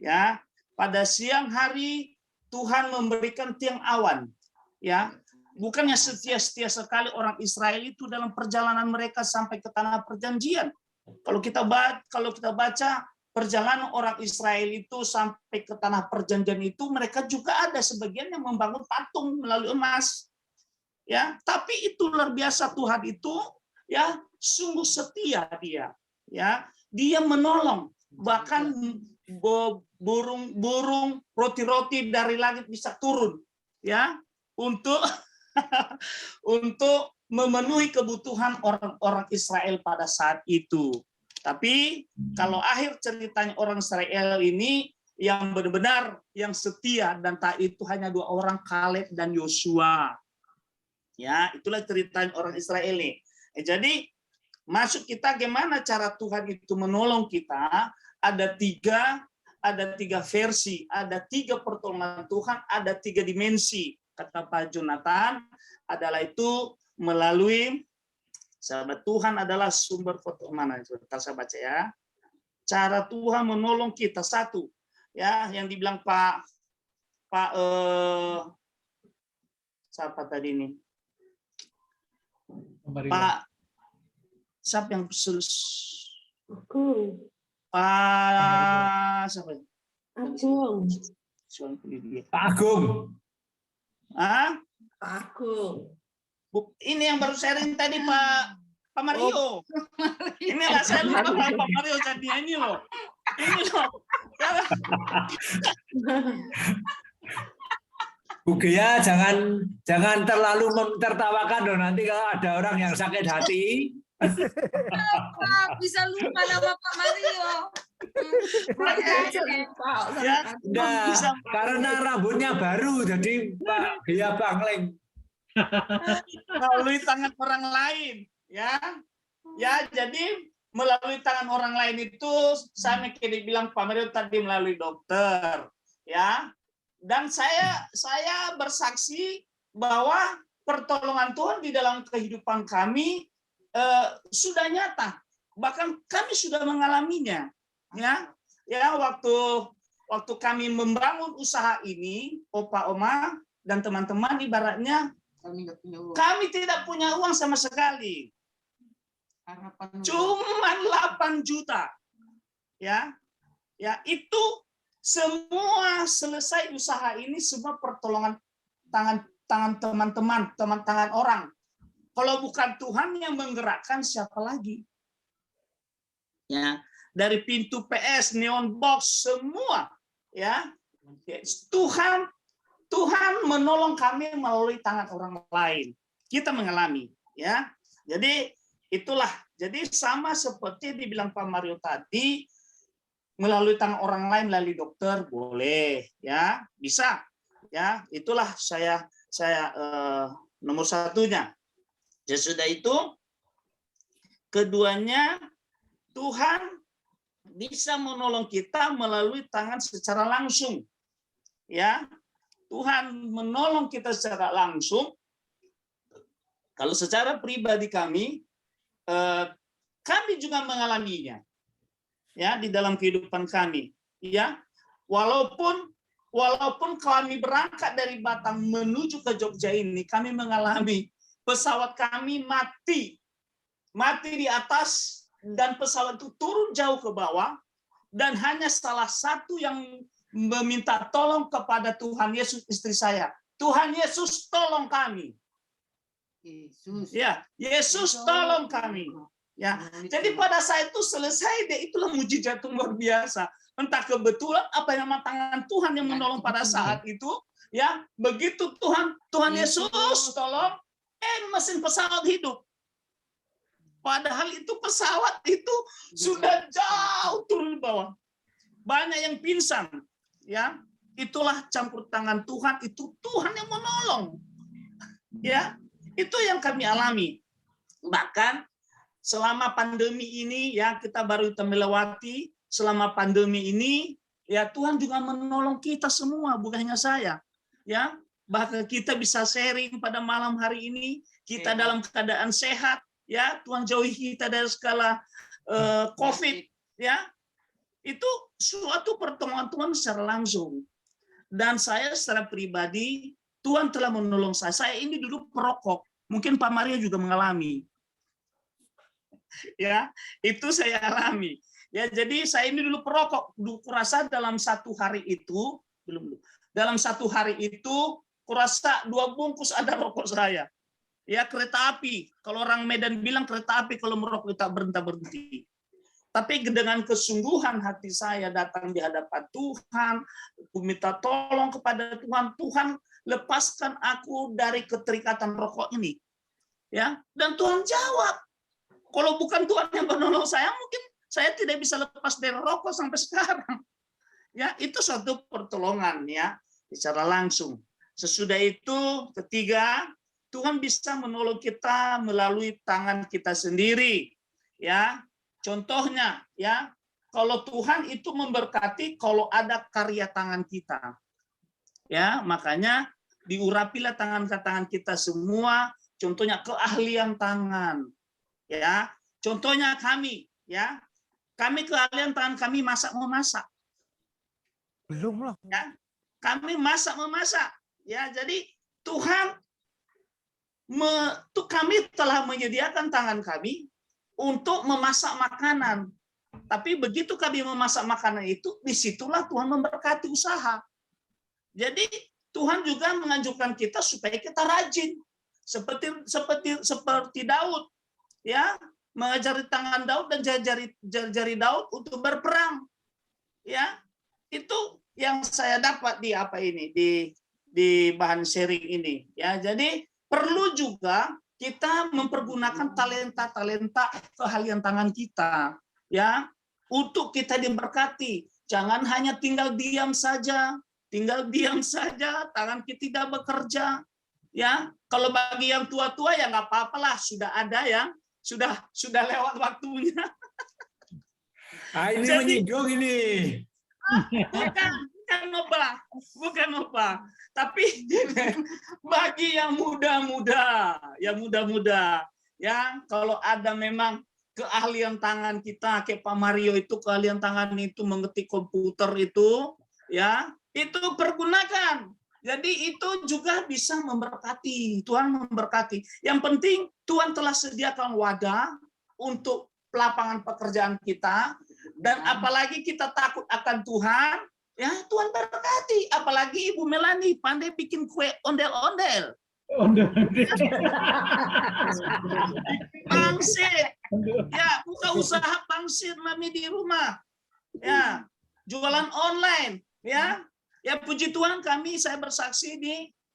Ya, pada siang hari Tuhan memberikan tiang awan. Ya, bukannya setia sekali orang Israel itu dalam perjalanan mereka sampai ke tanah perjanjian. Kalau kita baca perjalanan orang Israel itu sampai ke tanah perjanjian itu, mereka juga ada sebagian yang membangun patung melalui emas. Ya, tapi itu luar biasa, Tuhan itu ya sungguh setia dia. Ya, dia menolong, bahkan burung roti-roti dari langit bisa turun, ya, untuk untuk memenuhi kebutuhan orang-orang Israel pada saat itu. Tapi kalau akhir ceritanya orang Israel ini yang benar-benar yang setia dan taat itu hanya 2 orang, Kaleb dan Yosua. Ya, itulah ceritanya orang Israel ini. Jadi maksud kita gimana cara Tuhan itu menolong kita? Ada 3 versi, ada 3 pertolongan Tuhan, ada 3 dimensi. Kata Pak Jonathan, adalah itu melalui sahabat Tuhan adalah sumber pertolongan. Sebentar saya baca ya. Cara Tuhan menolong kita, 1, ya, yang dibilang Pak siapa tadi ini? Pak siapa yang Pak siapa? Agung. Pak Agung. Pak Agung. Ini yang baru sharing tadi Pak Mario. Ini nggak saya lupa Pak Mario jadinya ini loh. Ini loh. Bu Gia, jangan terlalu mentertawakan dong, nanti kalau ada orang yang sakit hati. Bisa lupa nama Pak Mario. Ya, enggak, karena rambutnya baru, jadi Pak Gia Bangling. Melalui tangan orang lain, ya. Ya, jadi melalui tangan orang lain itu saya mikir bilang Pak Mario tadi melalui dokter, ya. Dan saya bersaksi bahwa pertolongan Tuhan di dalam kehidupan kami sudah nyata, bahkan kami sudah mengalaminya, ya. Ya, waktu kami membangun usaha ini, Opa Oma dan teman-teman, ibaratnya kami tidak punya uang sama sekali, cuma 8 juta, ya. Ya, itu semua selesai usaha ini semua pertolongan tangan teman-teman, tangan orang. Kalau bukan Tuhan yang menggerakkan, siapa lagi? Ya, dari pintu PS, neon box, semua, ya. Tuhan menolong kami melalui tangan orang lain. Kita mengalami, ya. Jadi itulah. Jadi sama seperti dibilang Pak Mario tadi, melalui tangan orang lain, melalui dokter boleh, ya, bisa, ya. Itulah saya nomor 1-nya. Sesudah itu, keduanya, Tuhan bisa menolong kita melalui tangan secara langsung, ya. Tuhan menolong kita secara langsung. Kalau secara pribadi kami juga mengalaminya, ya, di dalam kehidupan kami. ya. Walaupun kami berangkat dari Batam menuju ke Jogja ini, kami mengalami pesawat kami mati di atas, dan pesawat itu turun jauh ke bawah, dan hanya salah satu yang meminta tolong kepada Tuhan Yesus, istri saya. Tuhan Yesus tolong kami. Ya, Yesus tolong kami. Ya, jadi pada saat itu selesai deh, itulah mujizat luar biasa. Entah kebetulan apa yang tangan Tuhan yang menolong pada saat itu, ya. Begitu Tuhan Yesus tolong, mesin pesawat hidup. Padahal itu pesawat itu sudah jauh turun bawah. Banyak yang pingsan, ya. Itulah campur tangan Tuhan, itu Tuhan yang menolong. Ya, itu yang kami alami. Bahkan selama pandemi ini, ya, kita baru melewati selama pandemi ini, ya, Tuhan juga menolong kita semua, bukan hanya saya. Ya, bahkan kita bisa sharing pada malam hari ini, kita dalam keadaan sehat, ya, Tuhan jauhi kita dari segala COVID, ya. Itu suatu pertolongan Tuhan secara langsung. Dan saya secara pribadi, Tuhan telah menolong saya. Saya ini dulu perokok, mungkin Pak Maria juga mengalami. Ya, itu saya alami. Ya, jadi saya ini dulu perokok. Kurasa dalam satu hari itu, dalam satu hari itu, kurasa 2 bungkus ada rokok saya. Ya, kereta api. Kalau orang Medan bilang kereta api kalau merokok tak berhenti. Tapi dengan kesungguhan hati saya datang di hadapan Tuhan, aku minta tolong kepada Tuhan, Tuhan lepaskan aku dari keterikatan rokok ini. Ya, dan Tuhan jawab. Kalau bukan Tuhan yang menolong saya, mungkin saya tidak bisa lepas dari rokok sampai sekarang. Ya, itu suatu pertolongan, ya, secara langsung. Sesudah itu, ketiga, Tuhan bisa menolong kita melalui tangan kita sendiri. Ya, contohnya, ya, kalau Tuhan itu memberkati kalau ada karya tangan kita. Ya, makanya diurapilah tangan kita semua, contohnya keahlian tangan. Ya, contohnya kami, ya. Kami keahlian tangan kami masak-memasak. Belum lah. Ya, kami masak-memasak. Ya, jadi Tuhan kami telah menyediakan tangan kami untuk memasak makanan. Tapi begitu kami memasak makanan itu, disitulah Tuhan memberkati usaha. Jadi Tuhan juga menganjurkan kita supaya kita rajin, seperti Daud, ya, mengajari tangan Daud dan jari Daud untuk berperang. Ya, itu yang saya dapat di di bahan sharing ini. Ya, jadi perlu juga kita mempergunakan talenta keahlian tangan kita, ya, untuk kita diberkati. Jangan hanya tinggal diam saja, tangan kita tidak bekerja. Ya, kalau bagi yang tua-tua ya nggak apa-apalah, sudah ada yang sudah lewat waktunya. Ini jadi, menyinggung ini. Bukan apa. Tapi bagi yang muda-muda, ya, kalau ada memang keahlian tangan kita, kayak Pak Mario itu keahlian tangan itu mengetik komputer itu, ya, itu pergunakan. Jadi itu juga bisa memberkati, Tuhan memberkati. Yang penting Tuhan telah sediakan wadah untuk lapangan pekerjaan kita, dan apalagi kita takut akan Tuhan, ya, Tuhan berkati. Apalagi Ibu Melani pandai bikin kue ondel-ondel. Pangsit. Ya, buka usaha pangsit Mami di rumah. Ya, jualan online, ya. Ya, puji Tuhan saya bersaksi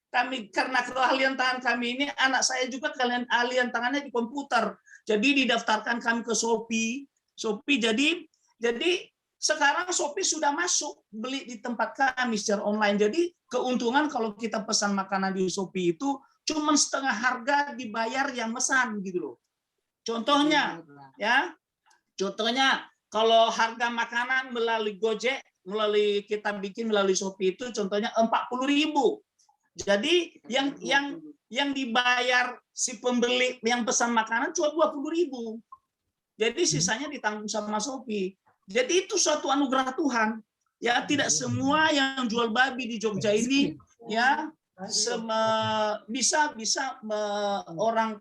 kami karena keahlian tangan kami ini, anak saya juga keahlian tangannya di komputer. Jadi didaftarkan kami ke Shopee. Jadi sekarang Shopee sudah masuk beli di tempat kami secara online. Jadi keuntungan kalau kita pesan makanan di Shopee itu cuma setengah harga dibayar yang mesan gitu loh. Contohnya, ya. Contohnya kalau harga makanan melalui Gojek, kita bikin melalui Shopee itu contohnya 40.000. Jadi yang dibayar si pembeli yang pesan makanan cuma 20.000. Jadi sisanya ditanggung sama Shopee. Jadi itu suatu anugerah Tuhan. Ya, tidak semua yang jual babi di Jogja ini ya bisa orang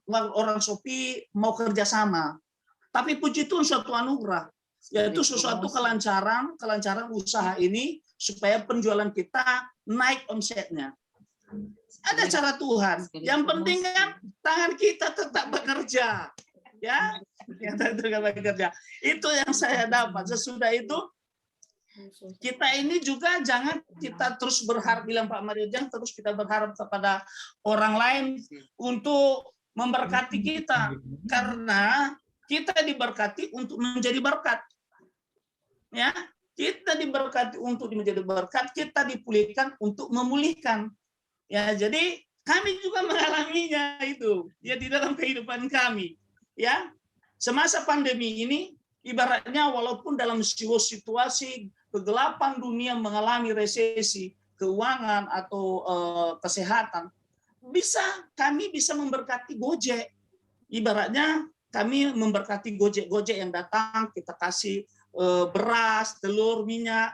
Shopee mau kerjasama. Tapi puji Tuhan suatu anugerah, yaitu sesuatu kelancaran usaha ini supaya penjualan kita naik omsetnya. Ada cara Tuhan. Yang penting kan tangan kita tetap bekerja, ya. Yang tetap bekerja. Itu yang saya dapat. Sesudah itu kita ini juga jangan kita terus berharap, bilang Pak Mario, jangan terus kita berharap kepada orang lain untuk memberkati kita, karena kita diberkati untuk menjadi berkat. Ya, kita diberkati untuk menjadi berkat, kita dipulihkan untuk memulihkan. Ya, jadi kami juga mengalaminya itu ya di dalam kehidupan kami. Ya, semasa pandemi ini ibaratnya walaupun dalam situasi kegelapan dunia mengalami resesi keuangan atau kesehatan, kami bisa memberkati Gojek. Ibaratnya kami memberkati Gojek yang datang, kita kasih beras, telur, minyak.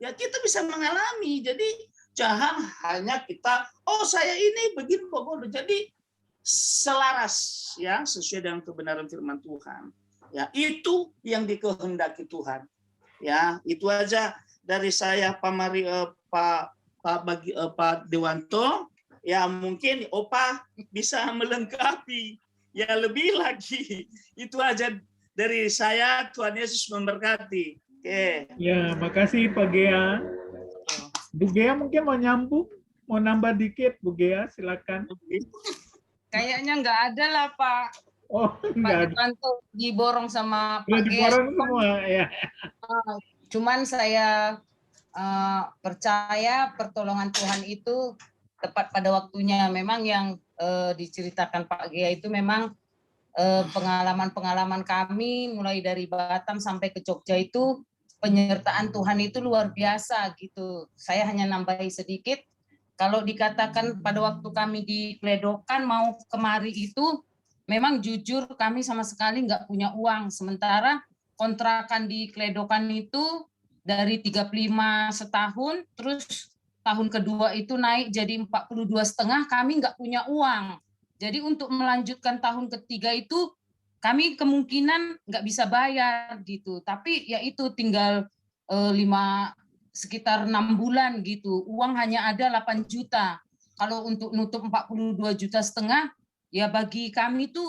Ya, kita bisa mengalami. Jadi jangan hanya kita, oh saya ini begini kok. Jadi selaras ya sesuai dengan kebenaran firman Tuhan. Ya, itu yang dikehendaki Tuhan. Ya, itu aja dari saya Pak Dewanto. Ya, mungkin Opa bisa melengkapi ya lebih lagi. Itu aja dari saya. Tuhan Yesus memberkati. Oke. Ya, makasih Pak Gea. Bu Gea mungkin mau nyambung, mau nambah dikit, Bu Gea, silakan. Kayaknya nggak ada lah, Pak. Oh, Pak enggak ada. Dewanto diborong sama Udah Pak Gea. diborong semua, ya. Cuman saya percaya pertolongan Tuhan itu tepat pada waktunya. Memang yang diceritakan Pak Gea itu memang pengalaman-pengalaman kami mulai dari Batam sampai ke Jogja itu penyertaan Tuhan itu luar biasa gitu. Saya hanya nambahi sedikit. Kalau dikatakan pada waktu kami di Kledokan mau kemari itu, memang jujur kami sama sekali nggak punya uang. Sementara kontrakan di Kledokan itu dari 35 setahun, terus tahun kedua itu naik jadi 42,5, kami nggak punya uang. Jadi untuk melanjutkan tahun ketiga itu kami kemungkinan nggak bisa bayar gitu, tapi ya itu tinggal sekitar 6 bulan gitu. Uang hanya ada 8 juta. Kalau untuk nutup 42,5 juta, ya bagi kami itu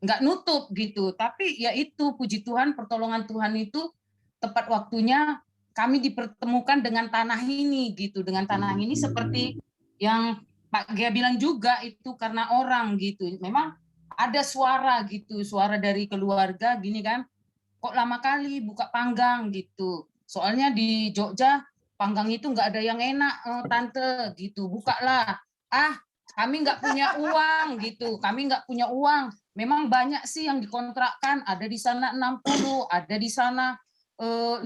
nggak nutup gitu. Tapi ya itu puji Tuhan, pertolongan Tuhan itu tepat waktunya kami dipertemukan dengan tanah ini gitu. Dengan tanah ini seperti yang Pak Gea bilang juga itu karena orang gitu. Memang ada suara gitu, suara dari keluarga gini kan, kok lama kali buka panggang gitu. Soalnya di Jogja panggang itu nggak ada yang enak, tante gitu. Bukalah. Kami nggak punya uang gitu. Kami nggak punya uang. Memang banyak sih yang dikontrakkan. Ada di sana 60, ada di sana 55.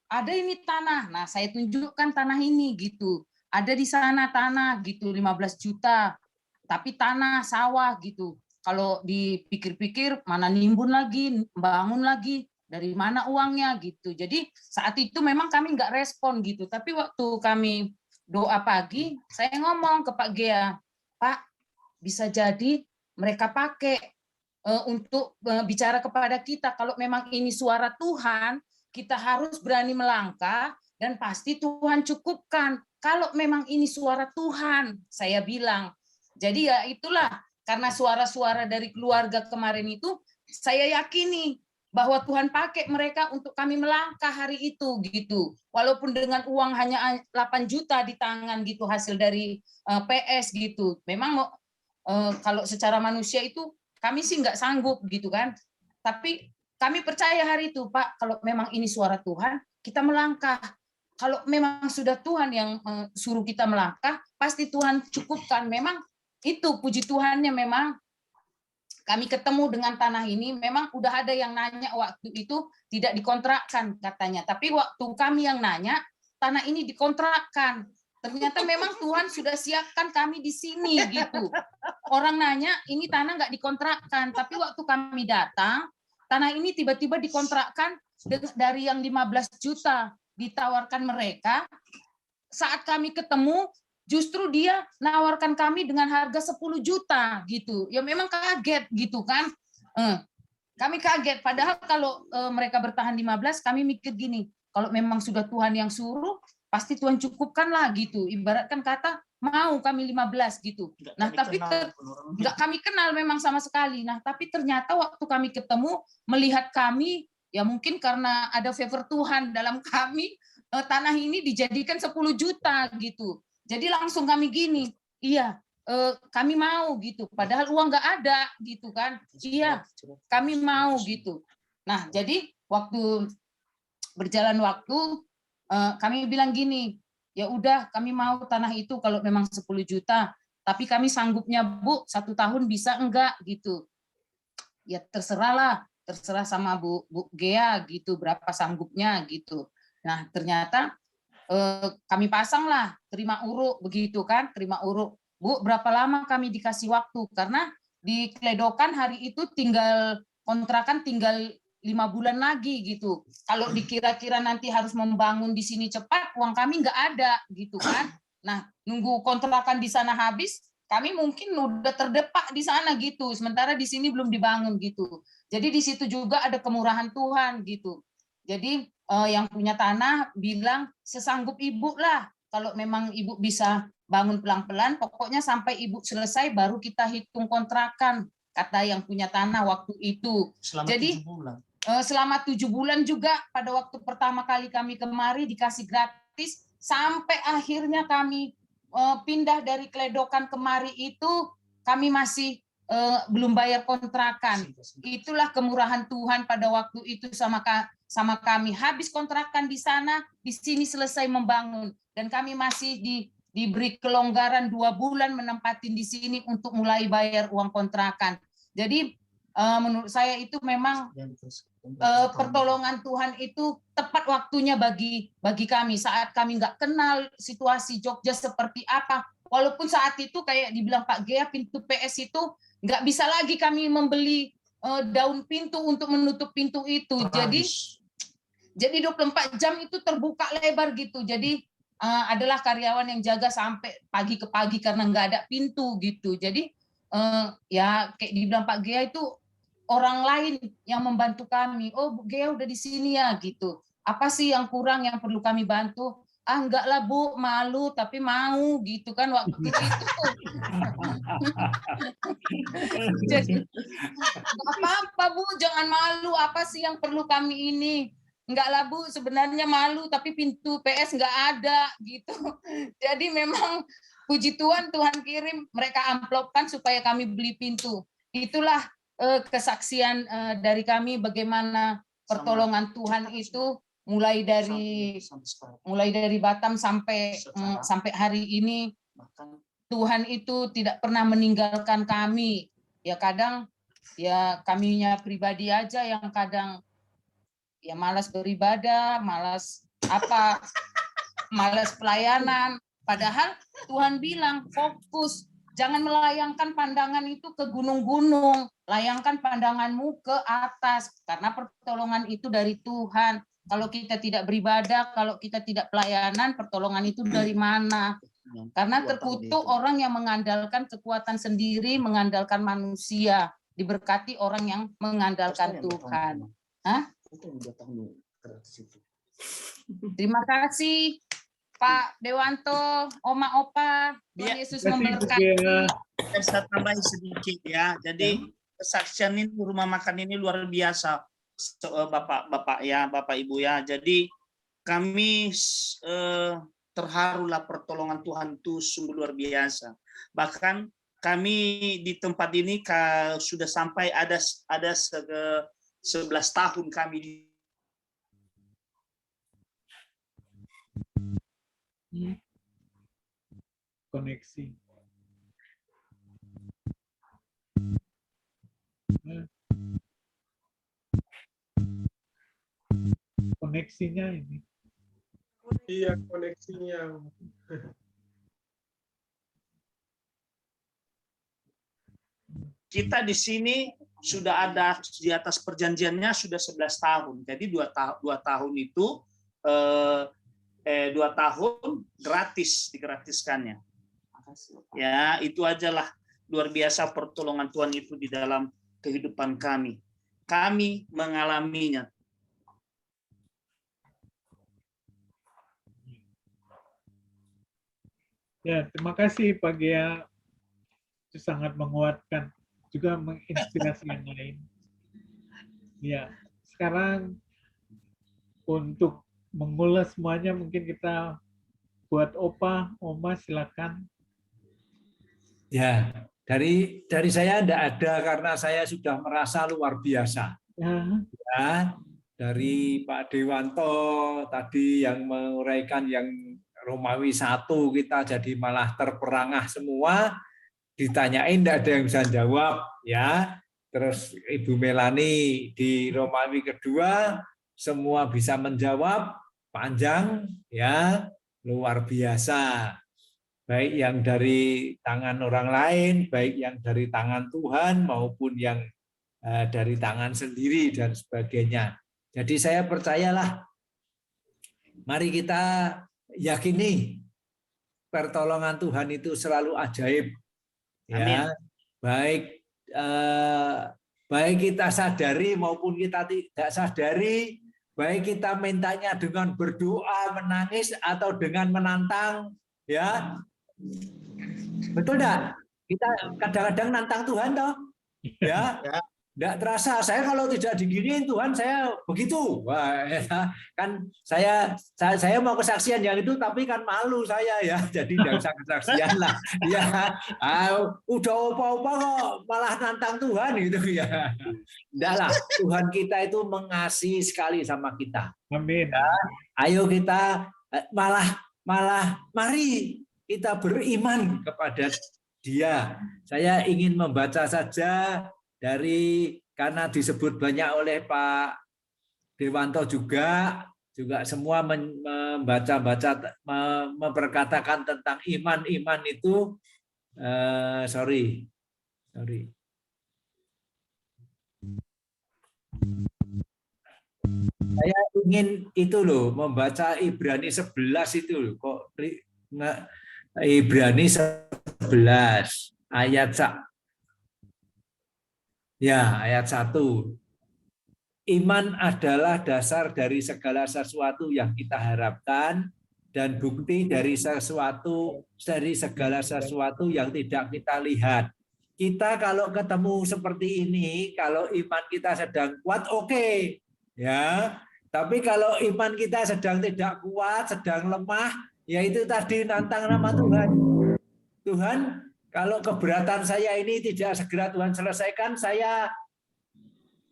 Ada ini tanah. Nah, saya tunjukkan tanah ini gitu. Ada di sana tanah gitu 15 juta. Tapi tanah sawah gitu. Kalau dipikir-pikir mana nimbun lagi, bangun lagi, dari mana uangnya gitu. Jadi saat itu memang kami nggak respon gitu. Tapi waktu kami doa pagi, saya ngomong ke Pak Gea, Pak, bisa jadi mereka pakai untuk bicara kepada kita. Kalau memang ini suara Tuhan, kita harus berani melangkah dan pasti Tuhan cukupkan. Kalau memang ini suara Tuhan, saya bilang. Jadi ya itulah, karena suara-suara dari keluarga kemarin itu, saya yakini bahwa Tuhan pakai mereka untuk kami melangkah hari itu gitu. Walaupun dengan uang hanya 8 juta di tangan gitu hasil dari PS gitu. Memang kalau secara manusia itu kami sih nggak sanggup gitu kan. Tapi kami percaya hari itu, Pak, kalau memang ini suara Tuhan, kita melangkah. Kalau memang sudah Tuhan yang suruh kita melangkah, pasti Tuhan cukupkan. Memang itu puji Tuhannya, memang kami ketemu dengan tanah ini, memang udah ada yang nanya waktu itu tidak dikontrakkan katanya. Tapi waktu kami yang nanya, tanah ini dikontrakkan. Ternyata memang Tuhan sudah siapkan kami di sini gitu. Orang nanya, ini tanah nggak dikontrakkan. Tapi waktu kami datang, tanah ini tiba-tiba dikontrakkan dari yang 15 juta. ditawarkan mereka, saat kami ketemu justru dia nawarkan kami dengan harga 10 juta gitu. Ya memang kaget gitu kan. Kami kaget, padahal kalau mereka bertahan 15, kami mikir gini, kalau memang sudah Tuhan yang suruh, pasti Tuhan cukupkan lah gitu. Ibaratkan kata, mau kami 15 gitu. Nah, tapi nggak kami kenal memang sama sekali. Nah, tapi ternyata waktu kami ketemu, melihat kami, ya mungkin karena ada favor Tuhan dalam kami, tanah ini dijadikan 10 juta gitu. Jadi langsung kami gini, iya, kami mau gitu, padahal uang nggak ada gitu kan. Iya, kami mau gitu. Nah, jadi waktu berjalan waktu kami bilang gini, ya udah kami mau tanah itu kalau memang 10 juta, tapi kami sanggupnya Bu 1 tahun bisa enggak gitu. Ya terserahlah, terserah sama Bu Gea gitu berapa sanggupnya gitu. Nah, ternyata kami pasanglah terima uruk begitu kan, terima uruk. Bu, berapa lama kami dikasih waktu? Karena di Kledokan hari itu kontrakan tinggal 5 bulan lagi gitu. Kalau dikira-kira nanti harus membangun di sini cepat, uang kami nggak ada gitu kan. Nah, nunggu kontrakan di sana habis, kami mungkin udah terdepak di sana gitu. Sementara di sini belum dibangun gitu. Jadi di situ juga ada kemurahan Tuhan gitu. Jadi yang punya tanah bilang sesanggup ibu lah. Kalau memang ibu bisa bangun pelan-pelan, pokoknya sampai ibu selesai baru kita hitung kontrakan, kata yang punya tanah waktu itu. Jadi 7 bulan. Selama 7 bulan juga pada waktu pertama kali kami kemari dikasih gratis, sampai akhirnya kami pindah dari Kledokan kemari itu kami masih belum bayar kontrakan. Itulah kemurahan Tuhan pada waktu itu sama kami. Habis kontrakan di sana, di sini selesai membangun, dan kami masih diberi kelonggaran 2 bulan menempatin di sini untuk mulai bayar uang kontrakan. Jadi menurut saya itu memang pertolongan Tuhan itu tepat waktunya bagi kami saat kami nggak kenal situasi Jogja seperti apa. Walaupun saat itu kayak dibilang Pak Gea, pintu PS itu nggak bisa lagi kami membeli daun pintu untuk menutup pintu itu. Jadi 24 jam itu terbuka lebar gitu. Jadi adalah karyawan yang jaga sampai pagi ke pagi karena nggak ada pintu gitu. Jadi ya kayak dibilang Pak Gea itu orang lain yang membantu kami. Oh, Bu Gea udah di sini ya gitu. Apa sih yang kurang yang perlu kami bantu? Ah, enggak lah Bu, malu tapi mau gitu kan waktu itu. Jadi nggak apa-apa Bu, jangan malu. Apa sih yang perlu kami ini? Enggak lah Bu, sebenarnya malu tapi pintu PS enggak ada gitu. Jadi memang puji Tuhan, Tuhan kirim, mereka amplopkan supaya kami beli pintu. Itulah kesaksian dari kami bagaimana pertolongan Tuhan itu mulai dari Batam sampai hari ini. Tuhan itu tidak pernah meninggalkan kami. Ya kadang ya kaminya pribadi aja yang kadang ya malas beribadah, malas pelayanan. Padahal Tuhan bilang fokus, jangan melayangkan pandangan itu ke gunung-gunung, layangkan pandanganmu ke atas, karena pertolongan itu dari Tuhan. Kalau kita tidak beribadah, kalau kita tidak pelayanan, pertolongan itu dari mana? Karena terkutuk orang yang mengandalkan kekuatan sendiri, mengandalkan manusia, diberkati orang yang mengandalkan Tuhan. Hah? Terima kasih Pak Dewanto, Oma Opa, Tuhan Yesus memberkati. Saya tambahin sedikit ya. Jadi kesaksian ini rumah makan ini luar biasa, Bapak ya, Bapak Ibu ya. Jadi kami terharulah pertolongan Tuhan itu sungguh luar biasa. Bahkan kami di tempat ini sudah sampai ada 11 tahun kami di koneksi. Koneksinya ini. Iya, koneksinya. Kita di sini sudah ada di atas perjanjiannya sudah 11 tahun. Jadi 2 tahun itu 2 tahun digratiskannya. Ya, itu ajalah luar biasa pertolongan Tuhan itu di dalam kehidupan kami. Kami mengalaminya. Ya, terima kasih Pak Gia. Itu sangat menguatkan, juga menginspirasi yang lain. Ya, sekarang untuk mengulas semuanya mungkin kita buat Opa, Oma silakan. Ya, dari saya tidak ada karena saya sudah merasa luar biasa. Ya, dari Pak Dewanto tadi yang menguraikan yang Romawi 1 kita jadi malah terperangah semua, ditanyain tidak ada yang bisa jawab ya. Terus Ibu Melani di Romawi kedua semua bisa menjawab panjang ya, luar biasa. Baik yang dari tangan orang lain, baik yang dari tangan Tuhan maupun yang dari tangan sendiri dan sebagainya. Jadi saya percayalah, mari kita yakini pertolongan Tuhan itu selalu ajaib. Ya, baik kita sadari maupun kita tidak sadari, baik kita mintanya dengan berdoa, menangis atau dengan menantang, ya. Betul enggak? Kita kadang-kadang nantang Tuhan toh. Ya. Enggak terasa, saya kalau tidak diginiin Tuhan saya begitu. Wah, ya, kan saya mau kesaksian yang itu tapi kan malu saya ya. Jadi enggak usah kesaksian lah. Ya. Udah opa-opa kok malah nantang Tuhan gitu ya. Enggak lah, Tuhan kita itu mengasihi sekali sama kita. Amin. Ya, ayo kita malah mari kita beriman kepada Dia. Saya ingin membaca saja karena disebut banyak oleh Pak Dewanto juga semua memperkatakan tentang iman itu sorry. Saya ingin itu loh membaca Ibrani 11 itu loh. Kok Ibrani 11 ayat 1. Iman adalah dasar dari segala sesuatu yang kita harapkan dan bukti dari segala sesuatu yang tidak kita lihat. Kita kalau ketemu seperti ini, kalau iman kita sedang kuat, oke. Ya. Tapi kalau iman kita sedang tidak kuat, sedang lemah, ya itu tadi nantang nama Tuhan. Tuhan, kalau keberatan saya ini tidak segera Tuhan selesaikan, saya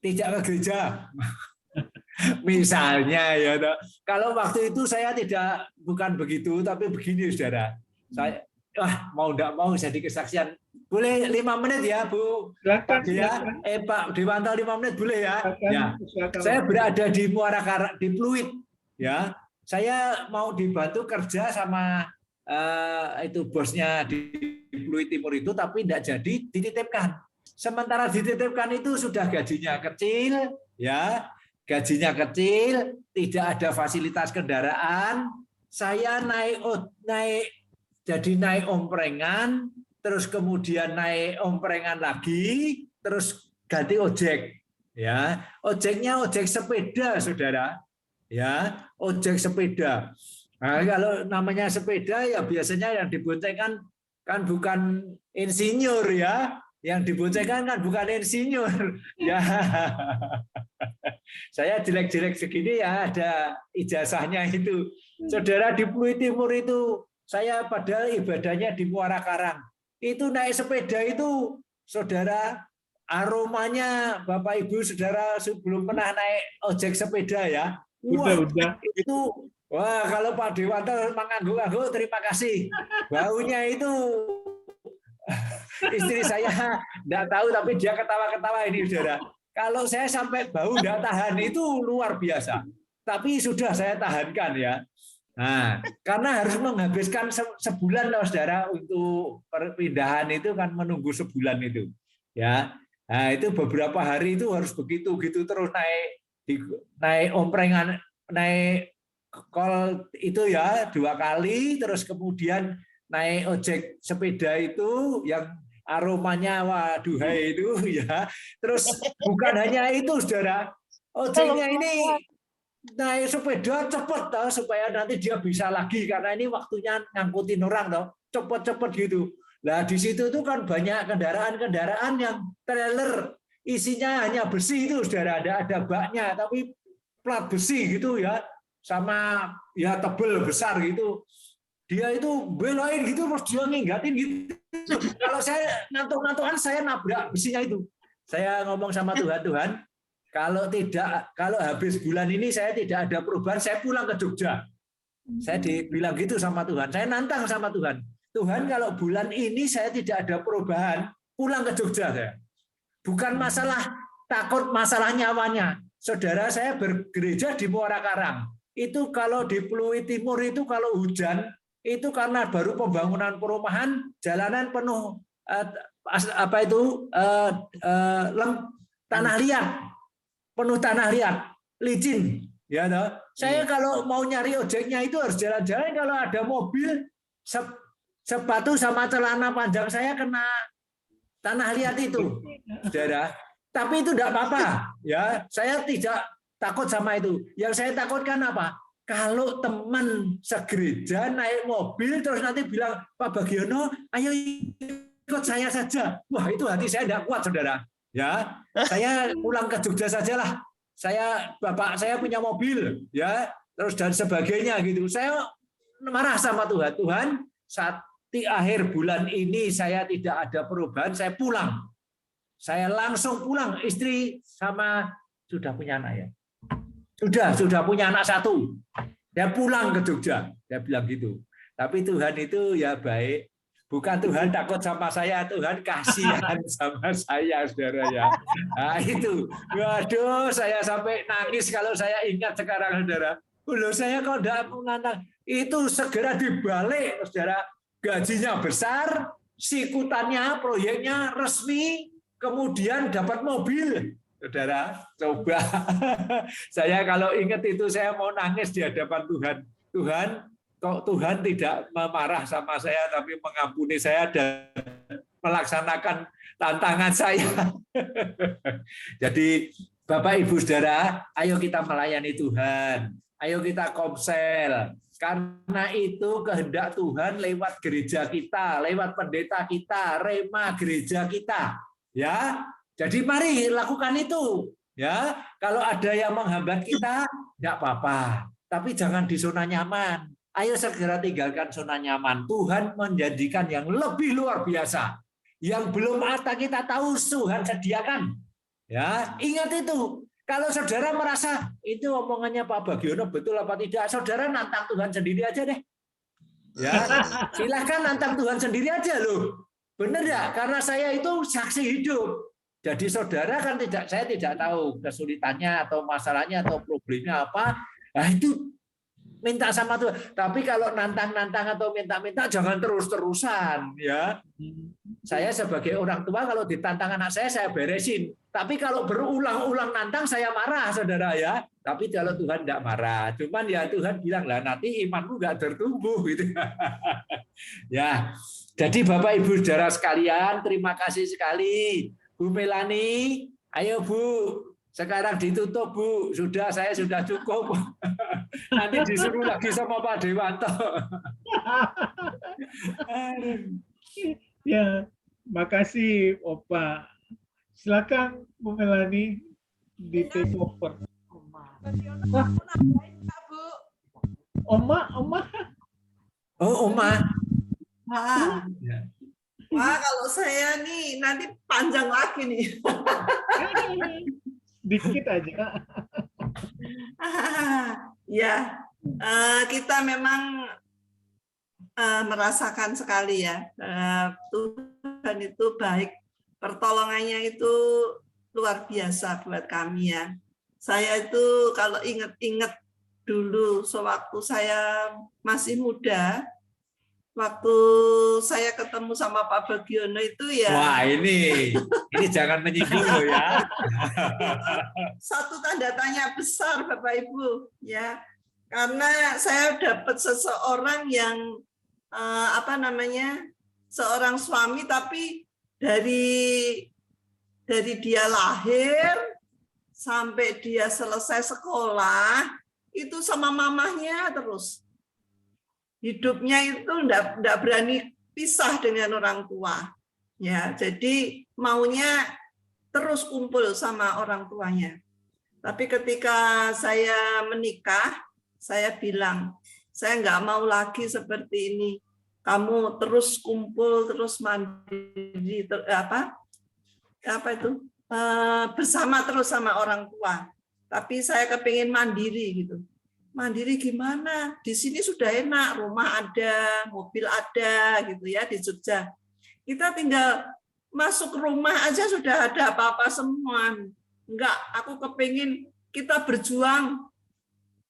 tidak ke gereja. Misalnya ya. Kalau waktu itu saya bukan begitu, tapi begini saudara. Saya mau tidak mau jadi kesaksian. Boleh 5 menit ya Bu? Silakan, Pak Dewanto 5 menit boleh ya? Silakan. Saya berada di Muara Karang, di Pluit. Ya, saya mau dibantu kerja sama itu bosnya di Pluit Timur itu, tapi tidak jadi, dititipkan. Sementara dititipkan itu sudah gajinya kecil, ya, tidak ada fasilitas kendaraan. Saya naik omprengan, terus kemudian naik omprengan lagi, terus ganti ojek. Ya, ojeknya ojek sepeda, saudara. Ya, ojek sepeda. Nah, kalau namanya sepeda ya biasanya yang diboncengkan kan bukan insinyur ya, yang diboncengkan kan bukan insinyur. Ya, saya jelek-jelek segini ya ada ijazahnya itu. Saudara di Pluit Timur itu, saya padahal ibadahnya di Muara Karang. Itu naik sepeda itu, saudara, aromanya Bapak Ibu saudara belum pernah naik ojek sepeda ya. Udah. Itu wah, kalau Pak Dewanto mengangguk-angguk terima kasih. Baunya itu istri saya tidak tahu tapi dia ketawa-ketawa ini saudara. Kalau saya sampai bau tidak tahan itu luar biasa. Tapi sudah saya tahankan ya. Nah, karena harus menghabiskan sebulan loh saudara untuk perpindahan itu kan menunggu sebulan itu. Ya. Nah, itu beberapa hari itu harus begitu terus naik omprengan, naik call itu ya 2 kali, terus kemudian naik ojek sepeda itu yang aromanya waduhai itu ya. Terus bukan hanya itu saudara, ojeknya ini naik sepeda cepet toh, supaya nanti dia bisa lagi karena ini waktunya ngangkutin orang toh, cepet-cepet gitu. Nah di situ tuh kan banyak kendaraan-kendaraan yang trailer isinya hanya besi itu saudara, ada baknya tapi plat besi gitu ya, sama ya tebel besar gitu. Dia itu beloin gitu terus dia nginggatin gitu. Kalau saya ngantuk-ngantukan saya nabrak besinya itu. Saya ngomong sama Tuhan, Tuhan, kalau habis bulan ini saya tidak ada perubahan, saya pulang ke Jogja. Saya dibilang gitu sama Tuhan. Saya nantang sama Tuhan. Tuhan, kalau bulan ini saya tidak ada perubahan, pulang ke Jogja saya. Bukan masalah takut, masalah nyawanya. Saudara, saya bergereja di Muara Karang. Itu kalau di Pluit Timur itu kalau hujan, itu karena baru pembangunan perumahan, jalanan penuh tanah liat, penuh tanah liat, licin. Ya, toh. Saya kalau mau nyari ojeknya itu harus jalan-jalan. Kalau ada mobil, sepatu sama celana panjang saya kena tanah liat itu, saudara. Tapi itu tidak apa-apa, ya. Saya tidak takut sama itu. Yang saya takutkan apa? Kalau teman segereja naik mobil terus nanti bilang, Pak Bagiono, ayo ikut saya saja. Wah, itu hati saya tidak kuat, saudara. Ya, saya pulang ke Jogja sajalah. Bapak saya punya mobil, ya, terus dan sebagainya gitu. Saya marah sama Tuhan. Tuhan, saat di akhir bulan ini saya tidak ada perubahan, saya pulang. Saya langsung pulang. Istri sama sudah punya anak ya. Sudah punya anak 1. Dia pulang ke Jogja. Dia bilang gitu. Tapi Tuhan itu ya baik. Bukan Tuhan takut sama saya, Tuhan kasihan sama saya, saudara ya. Nah itu. Waduh, saya sampai nangis kalau saya ingat sekarang, saudara. Loh, saya kok tidak menantang. Itu segera dibalik, saudara. Gajinya besar, sikutannya, proyeknya resmi, kemudian dapat mobil. Saudara, coba. Saya kalau ingat itu saya mau nangis di hadapan Tuhan. Tuhan, kok Tuhan tidak memarah sama saya tapi mengampuni saya dan melaksanakan tantangan saya. Jadi Bapak Ibu Saudara, ayo kita melayani Tuhan. Ayo kita komsel. Karena itu kehendak Tuhan lewat gereja kita, lewat pendeta kita, rema gereja kita. Ya, jadi mari lakukan itu. Ya, kalau ada yang menghambat kita, enggak apa-apa. Tapi jangan di zona nyaman. Ayo segera tinggalkan zona nyaman. Tuhan menjanjikan yang lebih luar biasa. Yang belum ada kita tahu Tuhan sediakan. Ya, ingat itu. Kalau saudara merasa itu omongannya Pak Bagiono betul apa tidak, saudara nantang Tuhan sendiri aja deh. Ya, silahkan nantang Tuhan sendiri aja loh. Benar ya? Karena saya itu saksi hidup. Jadi saudara kan saya tidak tahu kesulitannya atau masalahnya atau problemnya apa. Nah itu minta sama Tuhan. Tapi kalau nantang-nantang atau minta-minta jangan terus-terusan ya. Saya sebagai orang tua kalau ditantang anak saya beresin. Tapi kalau berulang-ulang nantang saya marah, saudara ya. Tapi kalau Tuhan tidak marah. Cuman ya Tuhan bilang lah nanti imanmu nggak tertumbuh gitu. Ya. Jadi Bapak Ibu Saudara sekalian, terima kasih sekali. Bu Melani, ayo Bu. Sekarang ditutup Bu. Saya sudah cukup. Nanti disuruh lagi sama Pak Dewanto. Ya, makasih Opa. Silakan Bu Melani di take over. Wah. Oma. Oh, Oma. Wah, kalau saya nih nanti panjang lagi nih. Dikit aja. Ya, kita memang merasakan sekali ya. Tuhan itu baik. Pertolongannya itu luar biasa buat kami ya. Saya itu kalau ingat-ingat dulu sewaktu saya masih muda, waktu saya ketemu sama Pak Bagiono itu ya. Wah ini jangan menyinggung loh ya. Satu tanda tanya besar Bapak Ibu ya. Karena saya dapat seseorang yang seorang suami, tapi dari dia lahir sampai dia selesai sekolah itu sama mamahnya terus. Hidupnya itu enggak berani pisah dengan orang tua. Ya, jadi maunya terus kumpul sama orang tuanya. Tapi ketika saya menikah, saya bilang, saya nggak mau lagi seperti ini. Kamu terus kumpul, terus mandiri, bersama terus sama orang tua. Tapi saya kepingin mandiri gitu. Mandiri gimana? Di sini sudah enak, rumah ada, mobil ada gitu ya di Jogja. Kita tinggal masuk rumah aja sudah ada apa-apa semua. Enggak, aku kepingin kita berjuang.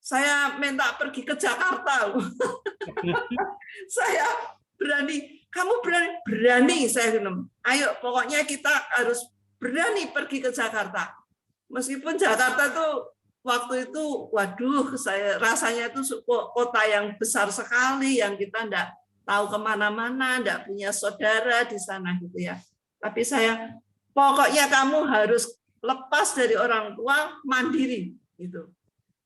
Saya minta pergi ke Jakarta. Saya berani, kamu berani saya bilang. Ayo, pokoknya kita harus berani pergi ke Jakarta. Meskipun Jakarta tuh waktu itu, waduh, saya rasanya itu kota yang besar sekali, yang kita enggak tahu kemana-mana, enggak punya saudara di sana gitu ya. Tapi saya, pokoknya kamu harus lepas dari orang tua, mandiri gitu.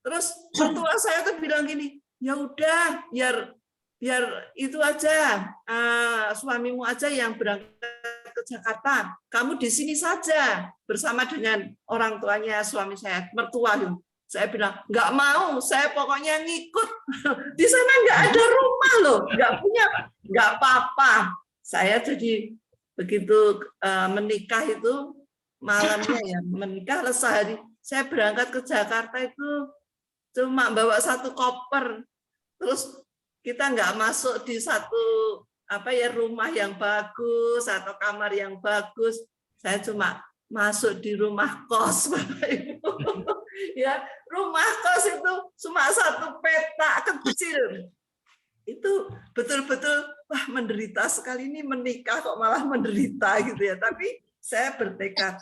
Terus mertua saya tuh bilang gini, ya udah, biar itu aja, suamimu aja yang berangkat ke Jakarta, kamu di sini saja bersama dengan orang tuanya suami saya, mertua. Saya bilang nggak mau, saya pokoknya ngikut. Di sana nggak ada rumah loh, nggak apa-apa. Saya jadi begitu menikah itu malamnya ya menikah sehari, saya berangkat ke Jakarta itu cuma bawa satu koper, terus kita nggak masuk di satu rumah yang bagus atau kamar yang bagus, saya cuma masuk di rumah kos, Bapak Ibu. Ya, rumah kos itu cuma satu petak kecil. Itu betul-betul wah menderita sekali, ini menikah kok malah menderita gitu ya. Tapi saya bertekad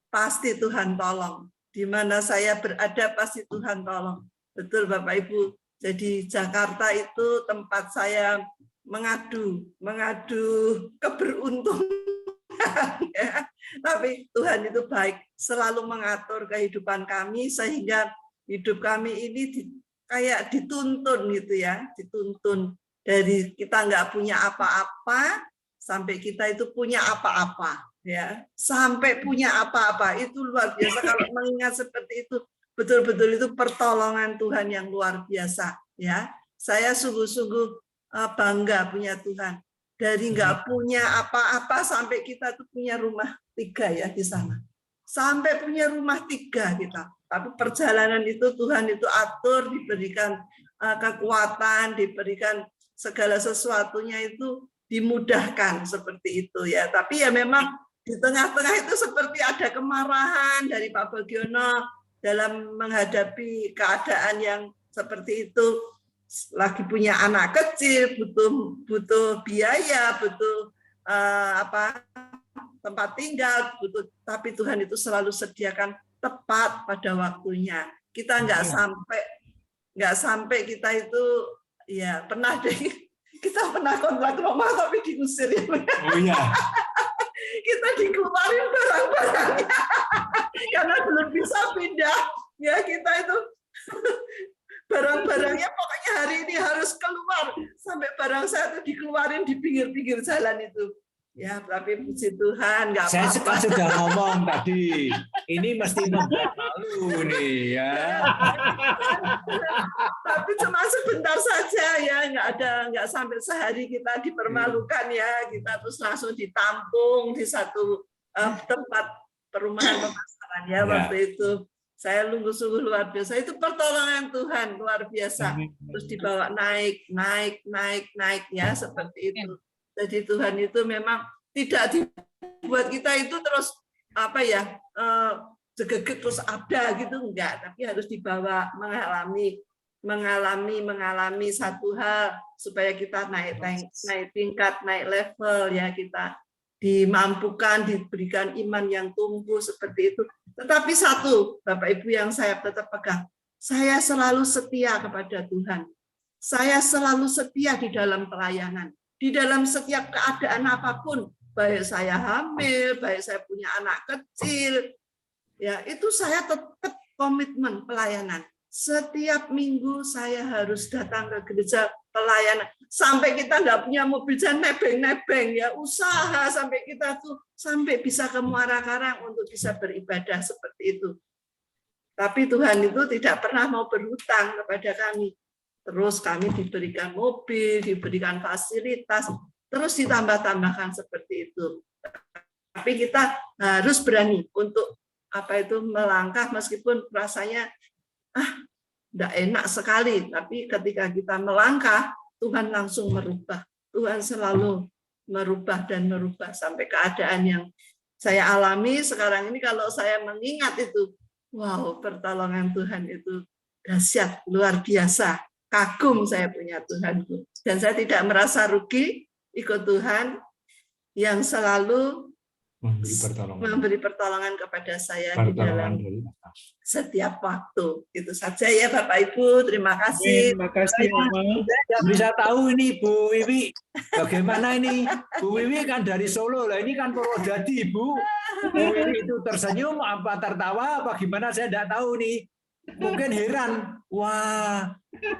pasti Tuhan tolong. Di mana saya berada pasti Tuhan tolong. Betul Bapak Ibu. Jadi Jakarta itu tempat saya mengadu keberuntungan. Ya. Tapi Tuhan itu baik, selalu mengatur kehidupan kami sehingga hidup kami ini kayak dituntun gitu ya, dituntun dari kita nggak punya apa-apa sampai kita itu punya apa-apa ya, sampai punya apa-apa itu luar biasa. Kalau mengingat seperti itu, betul-betul itu pertolongan Tuhan yang luar biasa ya. Saya sungguh-sungguh bangga punya Tuhan. Dari nggak punya apa-apa sampai kita tuh punya rumah 3 ya di sana. Sampai punya rumah 3 kita. Tapi perjalanan itu Tuhan itu atur, diberikan kekuatan, diberikan segala sesuatunya itu dimudahkan seperti itu ya. Tapi ya memang di tengah-tengah itu seperti ada kemarahan dari Pak Bagiono dalam menghadapi keadaan yang seperti itu. Lagi punya anak kecil, butuh biaya, butuh tempat tinggal, tapi Tuhan itu selalu sediakan tepat pada waktunya. Kita nggak sampai kita itu ya pernah kita pernah kontrak rumah tapi diusir ya. Oh iya. Kita dikeluarin barang-barangnya karena belum bisa pindah ya, kita itu barang-barangnya pokoknya hari ini harus keluar, sampai barang saya itu dikeluarin di pinggir-pinggir jalan itu ya. Tapi puji Tuhan nggak apa-apa. Saya sudah ngomong tadi, ini mesti membuat malu nih ya. Tapi cuma sebentar saja ya, nggak sampai sehari kita dipermalukan ya. Kita terus langsung ditampung di satu tempat perumahan pemasaran ya waktu itu. Saya sungguh luar biasa. Itu pertolongan Tuhan luar biasa. Terus dibawa naik ya seperti itu. Jadi Tuhan itu memang tidak dibuat kita itu terus jegegek terus ada gitu, enggak. Tapi harus dibawa mengalami satu hal supaya kita naik tingkat, naik level ya, kita dimampukan, diberikan iman yang tumbuh seperti itu. Tetapi satu, Bapak Ibu yang saya tetap pegang, Saya selalu setia kepada Tuhan. Saya selalu setia di dalam pelayanan. Di dalam setiap keadaan apapun, baik saya hamil, baik saya punya anak kecil, ya itu saya tetap komitmen pelayanan. Setiap minggu saya harus datang ke gereja pelayanan. Sampai kita nggak punya mobil, jangan nebeng-nebeng ya, usaha sampai kita tuh sampai bisa ke Muara Karang untuk bisa beribadah seperti itu. Tapi Tuhan itu tidak pernah mau berhutang kepada kami. Terus kami diberikan mobil, diberikan fasilitas, terus ditambah-tambahkan seperti itu. Tapi kita harus berani untuk melangkah meskipun rasanya tidak enak sekali. Tapi ketika kita melangkah, Tuhan langsung merubah. Tuhan selalu merubah dan merubah sampai keadaan yang saya alami sekarang ini. Kalau saya mengingat itu, wow, pertolongan Tuhan itu dahsyat, luar biasa. Kagum saya punya Tuhanku. Dan saya tidak merasa rugi ikut Tuhan yang selalu memberi pertolongan kepada saya di dalam setiap waktu. Itu saja ya Bapak Ibu. Terima kasih. Terima kasih, Mama. Tidak bisa tahu ini Bu Wiwi. Bagaimana ini? Bu Wiwi kan dari Solo lah. Ini kan Purwodadi, Bu. Bu Wiwi itu tersenyum, apa tertawa, apa gimana saya tidak tahu nih. Mungkin heran. Wah,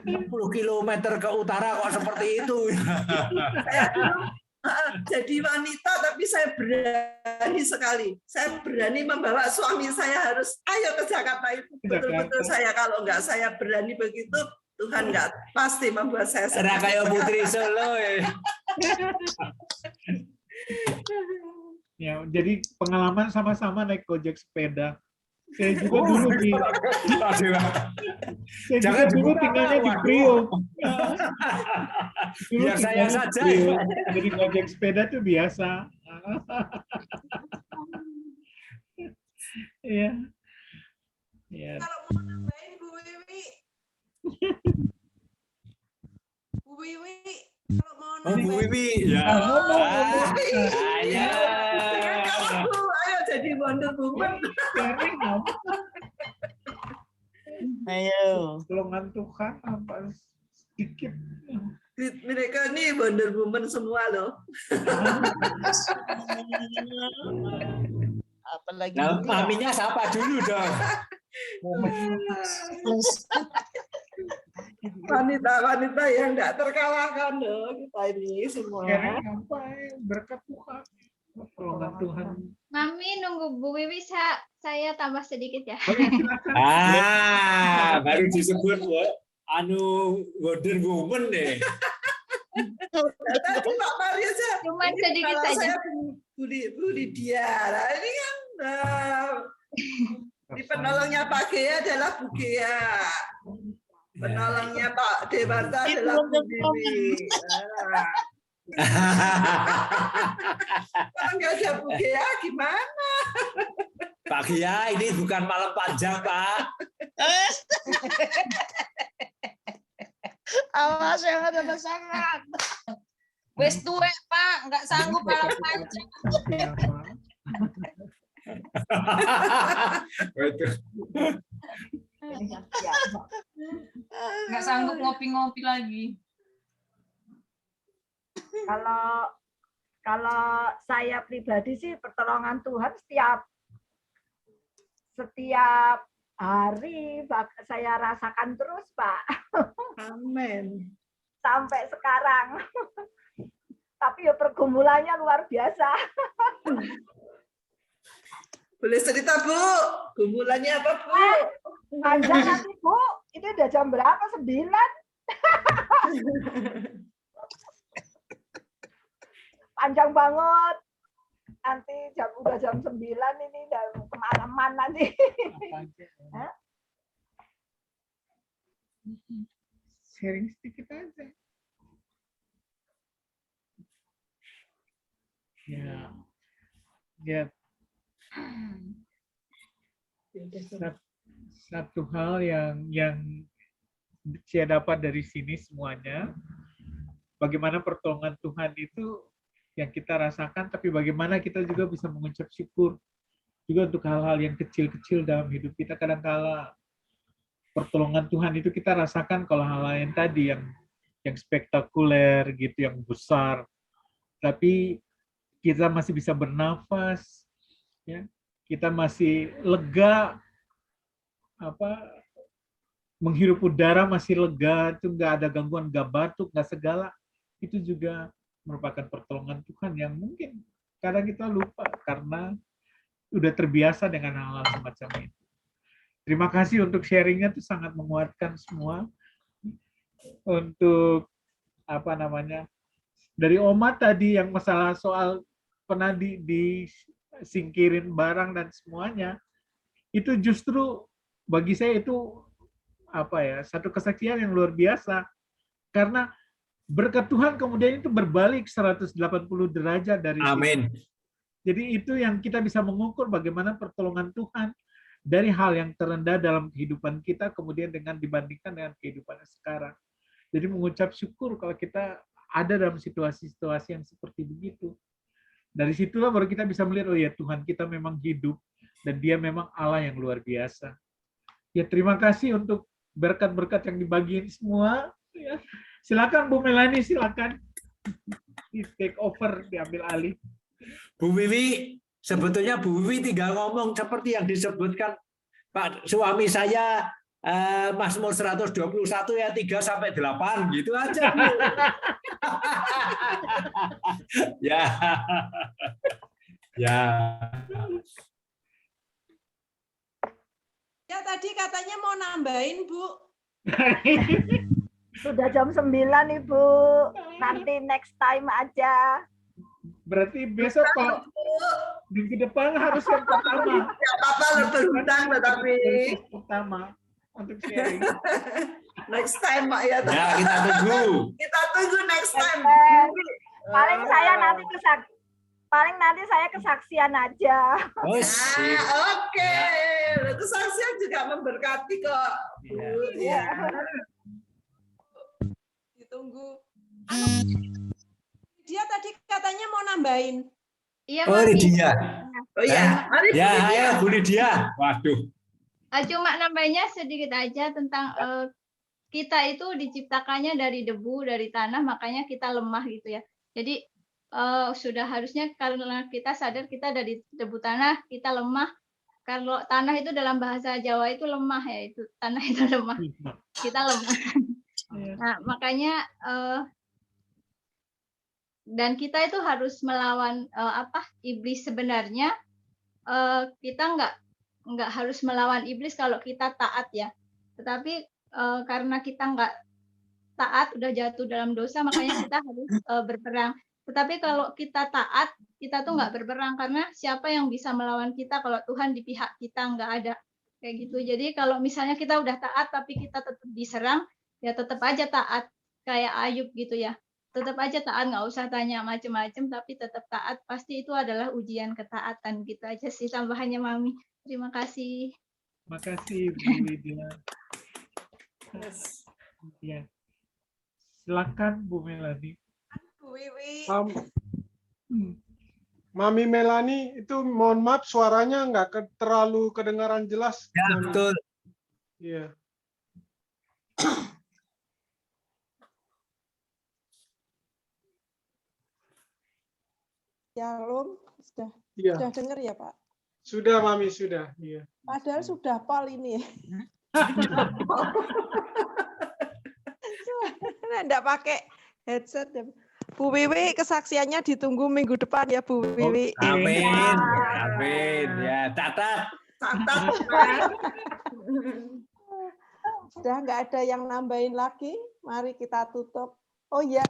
60 km ke utara kok seperti itu. Saya dulu jadi wanita, tapi saya berani sekali. Saya berani membawa suami saya harus ayo ke Jakarta itu. Betul-betul saya, kalau nggak saya berani begitu, Tuhan nggak pasti membuat saya seperti kayak Putri Solo ya. Ya, jadi pengalaman sama-sama naik Gojek sepeda. Saya juga dulu Jangan dulu tinggalnya di Priok. Biar saya saja. Jadi Gojek sepeda tuh biasa. Iya. Ya. Kalau mau nambahin Bu Wiwi. Bu Wiwi, kalau mau nambahin. Bu Wiwi. Ya. Ayo jadi Wonder Woman. Ayo. Pertolongan Tuhan apa sedikit. Mereka nih Wonder Woman semua loh. Apalagi nah, maminya siapa dulu dong? Wanita-wanita yang tidak terkalahkan loh kita ini semua. Berkat Tuhan. Pertolongan Tuhan. Mami nunggu Bu Wiwi, saya tambah sedikit ya. Baru disebut Wonder Woman deh. Tadi Pak Mario aja. Cuma sedikit saja. Bu Lydia. Nah, ini kan di penolongnya Pak Gea adalah Bu Gea. Penolongnya Pak Dewata adalah Bu Wiwi. Kalau nggak ada Bu Gea gimana? Pak Gea, ini bukan malam panjang, Pak. Awas yang ada pasangan. Wes tuwek, Pak, nggak sanggup malam panjang. Nggak sanggup ngopi-ngopi lagi. Kalau saya pribadi sih pertolongan Tuhan setiap hari saya rasakan terus, Pak. Amin. Sampai sekarang. Tapi ya pergumulannya luar biasa. Boleh cerita, Bu? Gumulannya apa, Bu? Panjang nanti, Bu. Itu udah jam berapa? 9? Panjang banget. Nanti udah jam 9 ini udah kemana-mana nanti. Sharing sedikit aja. Ya. Satu hal yang saya dapat dari sini semuanya, bagaimana pertolongan Tuhan itu yang kita rasakan, tapi bagaimana kita juga bisa mengucap syukur juga untuk hal-hal yang kecil-kecil dalam hidup kita. Kadang-kala pertolongan Tuhan itu kita rasakan kalau hal lain tadi yang spektakuler gitu, yang besar, tapi kita masih bisa bernafas, ya, kita masih lega, menghirup udara masih lega, itu nggak ada gangguan, nggak batuk, nggak segala, itu juga merupakan pertolongan Tuhan yang mungkin kadang kita lupa karena udah terbiasa dengan hal-hal semacam itu. Terima kasih untuk sharingnya, itu sangat menguatkan semua. Untuk dari Oma tadi yang masalah soal pernah disingkirin barang dan semuanya, itu justru bagi saya itu satu kesaksian yang luar biasa, karena berkat Tuhan kemudian itu berbalik 180 derajat dari Amin. situ. Jadi itu yang kita bisa mengukur bagaimana pertolongan Tuhan dari hal yang terendah dalam kehidupan kita kemudian dengan dibandingkan dengan kehidupan sekarang. Jadi mengucap syukur kalau kita ada dalam situasi-situasi yang seperti begitu. Dari situlah baru kita bisa melihat, oh ya Tuhan kita memang hidup dan Dia memang Allah yang luar biasa. Ya terima kasih untuk berkat-berkat yang dibagiin semua. Ya. Silakan Bu Melani, silakan. Take over, diambil alih. Bu Wiwi, sebetulnya Bu Wiwi tinggal ngomong seperti yang disebutkan Pak suami saya, Mazmur 121 ya 3-8 gitu aja. Ya. Ya. Ya tadi katanya mau nambahin, Bu. Sudah jam 9, Ibu. Nanti next time aja. Berarti besok kalau minggu depan harus yang pertama. Ya apa-apa berhutang tetapi pertama untuk sharing. Next time Mak ya. Ya, kita tunggu. Kita tunggu next time. Paling saya nanti saya kesaksian aja. Oh, sip. Oke. Kesaksian juga memberkati kok. Iya. Ditunggu. Dia tadi katanya mau nambahin. Iya, Oh, Lydia. Oh iya, mari Bu Ya, Lydia. ayo Bu Lydia. Waduh. Cuma nambahnya sedikit aja tentang kita itu diciptakannya dari debu, dari tanah, makanya kita lemah gitu ya. Jadi sudah harusnya karena kita sadar kita dari debu tanah, kita lemah. Kalau tanah itu dalam bahasa Jawa itu lemah ya, itu tanah itu lemah. Kita lemah. Nah, makanya dan kita itu harus melawan iblis sebenarnya. Kita nggak harus melawan iblis kalau kita taat ya. Tetapi karena kita nggak taat, udah jatuh dalam dosa, makanya kita harus berperang. Tetapi kalau kita taat, kita tuh nggak berperang, karena siapa yang bisa melawan kita kalau Tuhan di pihak kita, nggak ada. Kayak gitu. Jadi kalau misalnya kita udah taat tapi kita tetap diserang, ya tetap aja taat kayak Ayub gitu ya. Tetap aja taat, nggak usah tanya macam-macam, tapi tetap taat. Pasti itu adalah ujian ketaatan. Gitu aja sih tambahannya Mami. Terima kasih. Terima kasih Bu Lydia. Ya. Silakan Bu Melani. Bu Wiwi. Mami Melani, itu mohon maaf suaranya nggak terlalu kedengaran jelas. Ya, betul. Iya. Shalom. Iya. Sudah dengar ya, Pak? Sudah, Mami, sudah. Iya. Padahal sudah pol ini. Nggak pakai headset ya. Bu Wiwi kesaksiannya ditunggu minggu depan ya Bu Wiwi. Amin. Amin. Ya, catat. Sudah nggak ada yang nambahin lagi. Mari kita tutup. Oh iya,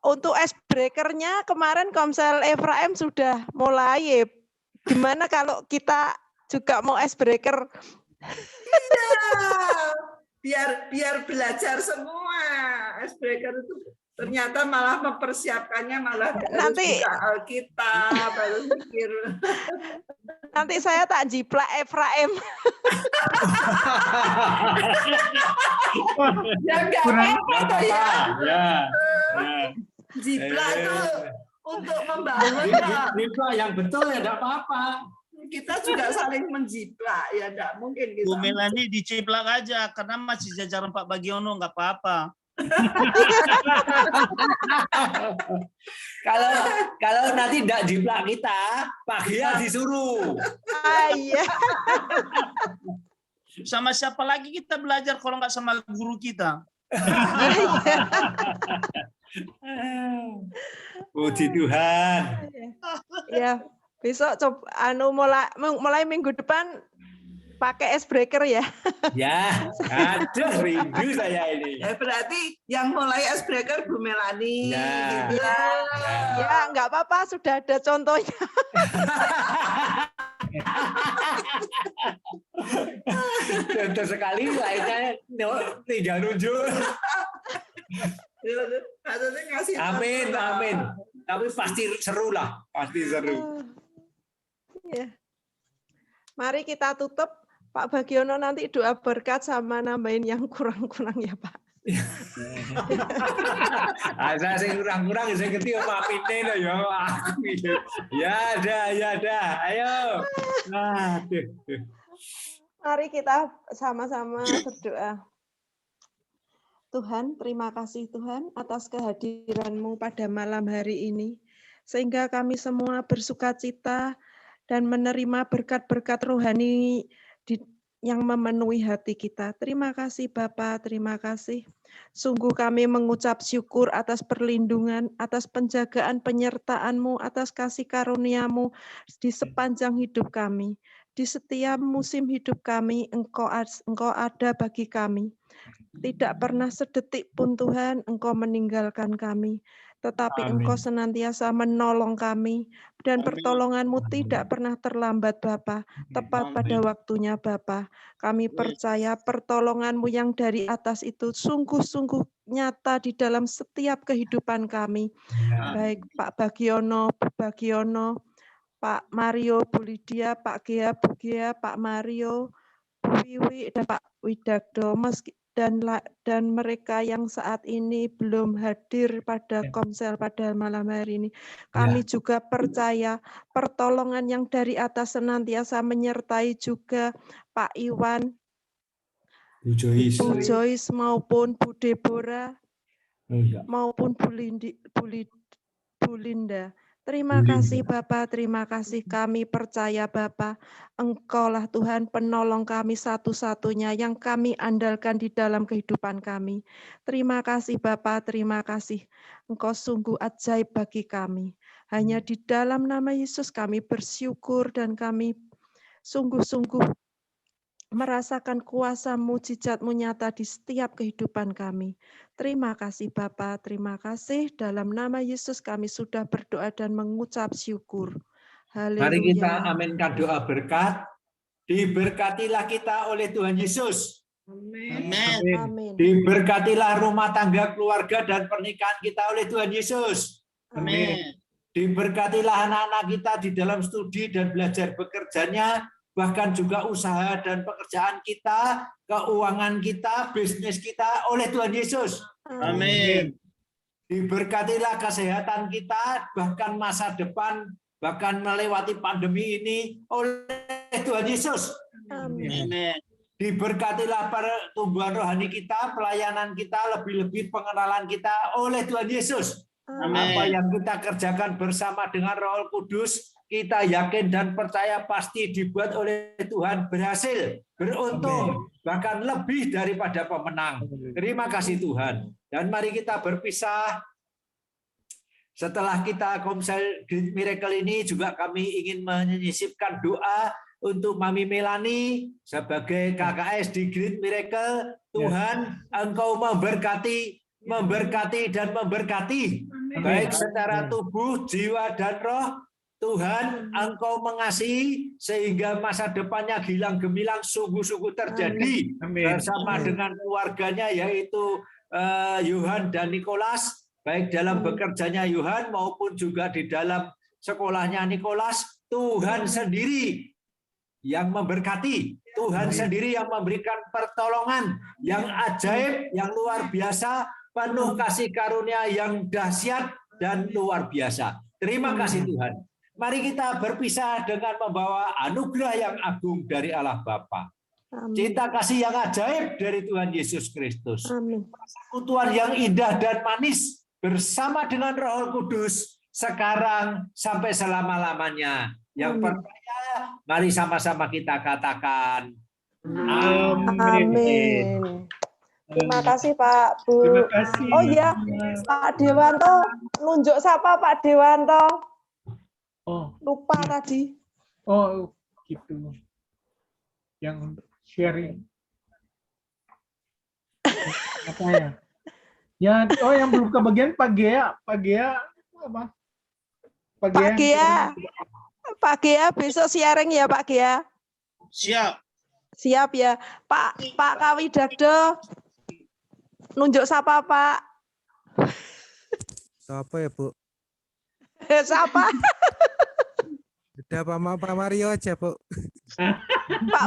untuk icebreaker-nya kemarin Komsel Efraim sudah mulai. Gimana kalau kita juga mau icebreaker? Iya, biar belajar semua. Icebreaker itu ternyata malah mempersiapkannya malah Nanti Alkitab, baru mikir. Nanti saya tak jiplak Efraim. Ya enggak apa-apa ya. Ya. Jiplak itu untuk membangun. Jiplak yang betul ya enggak apa-apa. kita juga saling menjiplak, ya enggak mungkin kita. Bu Melani diciplak aja karena masih jajaran Pak Bagiono, nggak apa-apa. Kalau nanti tidak jiplak kita, Pak Gia disuruh. Iya. Sama siapa lagi kita belajar kalau nggak sama guru kita? Puji Tuhan. Ya, besok coba mulai minggu depan pakai icebreaker ya. Ya, ada rindu saya ini. Berarti yang mulai icebreaker Bu Melani. Ya. Gitu. Ya, nggak apa-apa, sudah ada contohnya. Contoh sekali, lainnya tinggal nunjuk. Amin, amin. Tapi pasti seru lah, pasti seru. Ya. Mari kita tutup. Pak Bagiono nanti doa berkat sama nambahin yang kurang-kurang ya Pak. Saya sing kurang-kurang, saya ngerti maafine loh ya. Ya dah. Ayo. Aduh. Mari kita sama-sama berdoa. Tuhan, terima kasih Tuhan atas kehadiran-Mu pada malam hari ini. Sehingga kami semua bersukacita dan menerima berkat-berkat rohani yang memenuhi hati kita. Terima kasih Bapa, terima kasih. Sungguh kami mengucap syukur atas perlindungan, atas penjagaan penyertaan-Mu, atas kasih karunia-Mu di sepanjang hidup kami. Di setiap musim hidup kami, Engkau ada bagi kami. Tidak pernah sedetik pun Tuhan Engkau meninggalkan kami. Tetapi Amin. Engkau senantiasa menolong kami, dan pertolongan-Mu tidak pernah terlambat Bapa, tepat pada waktunya Bapa. Kami percaya pertolongan-Mu yang dari atas itu sungguh-sungguh nyata di dalam setiap kehidupan kami. Baik Pak Bagiono, Bu Bagiono, Pak Mario, Bu Lydia, Pak Gea, Bu Gea, Pak Mario, Bu Wiwi, dan Pak Widagdo, dan mereka yang saat ini belum hadir pada komsel pada malam hari ini. Kami juga percaya pertolongan yang dari atas senantiasa menyertai juga Pak Iwan, Bu Joyce maupun Bu Deborah, maupun Bu Linda. Terima kasih Bapak, terima kasih, kami percaya Bapak, Engkaulah Tuhan penolong kami satu-satunya yang kami andalkan di dalam kehidupan kami. Terima kasih Bapak, terima kasih. Engkau sungguh ajaib bagi kami. Hanya di dalam nama Yesus kami bersyukur dan kami sungguh-sungguh merasakan kuasa mujizat-Mu nyata di setiap kehidupan kami. Terima kasih Bapa, terima kasih. Dalam nama Yesus kami sudah berdoa dan mengucap syukur. Haleluya. Mari kita aminkan doa berkat. Diberkatilah kita oleh Tuhan Yesus. Amin. Diberkatilah rumah tangga, keluarga, dan pernikahan kita oleh Tuhan Yesus. Amin. Diberkatilah anak-anak kita di dalam studi dan belajar bekerjanya, bahkan juga usaha dan pekerjaan kita, keuangan kita, bisnis kita oleh Tuhan Yesus. Amin. Diberkatilah kesehatan kita, bahkan masa depan, bahkan melewati pandemi ini oleh Tuhan Yesus. Amin. Diberkatilah pertumbuhan rohani kita, pelayanan kita, lebih-lebih pengenalan kita oleh Tuhan Yesus. Amin. Apa yang kita kerjakan bersama dengan Roh Kudus, kita yakin dan percaya pasti dibuat oleh Tuhan berhasil, beruntung, bahkan lebih daripada pemenang. Terima kasih Tuhan. Dan mari kita berpisah. Setelah kita Komsel Miracle ini juga kami ingin menyisipkan doa untuk Mami Melani sebagai KKS di Great Miracle. Tuhan, Engkau memberkati dan memberkati, baik secara tubuh, jiwa, dan roh. Tuhan, Engkau mengasihi sehingga masa depannya gilang gemilang sungguh-sungguh terjadi. Bersama dengan keluarganya yaitu Yohan dan Nikolas, baik dalam bekerjanya Yohan maupun juga di dalam sekolahnya Nikolas. Tuhan sendiri yang memberkati, Tuhan sendiri yang memberikan pertolongan yang ajaib, yang luar biasa, penuh kasih karunia yang dahsyat dan luar biasa. Terima kasih Tuhan. Mari kita berpisah dengan membawa anugerah yang agung dari Allah Bapa. Amin. Cinta kasih yang ajaib dari Tuhan Yesus Kristus. Amin. Persekutuan yang indah dan manis bersama dengan Roh Kudus sekarang sampai selama-lamanya. Yang percaya, mari sama-sama kita katakan Amin. Terima kasih Pak, Bu. Terima kasih. Oh iya, Pak Dewanto nunjuk siapa Pak Dewanto? Oh, Lupa tadi. oh gitu. Yang sharing. Apa ya? Ya, oh yang belum kebagian Pak Gea apa? Pak Gea besok sharing ya Pak Gea. Siap ya. Pak Kawi Dagdo nunjuk siapa Pak? Siapa ya, Bu? Siapa? Udah Pak Mario aja, Bu. Pak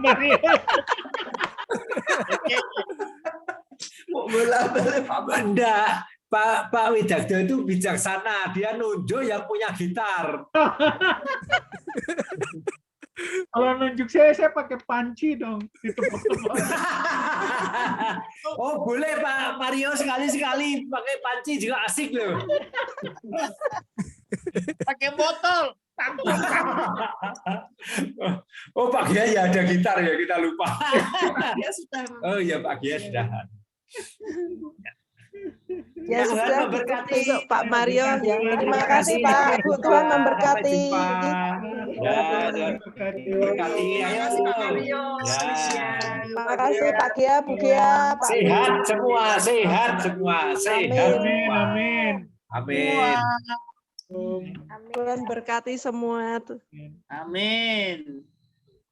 Mario. Boleh Pak Banda. Pak Widagdo itu bijaksana, dia nunjuk yang punya gitar. Kalau nunjuk saya pakai panci dong. Oh boleh Pak Mario, sekali-sekali pakai panci juga asik loh. Pakai botol. Oh Pak Gia ya ada gitar ya, kita lupa. Dia sudah. Oh iya Pak Gia sudah. Ya Tuhan sudah, memberkati. besok Pak Mario ya. Terima kasih Pak, Bu, Tuhan memberkati. Ya, Tuhan memberkati. Ayo. Ya. Terima kasih Pak Gia, Bu Gia, Pak. Sehat semua, sehat semua, sehat. Amin. Amin. Tuhan berkati semua. Amin.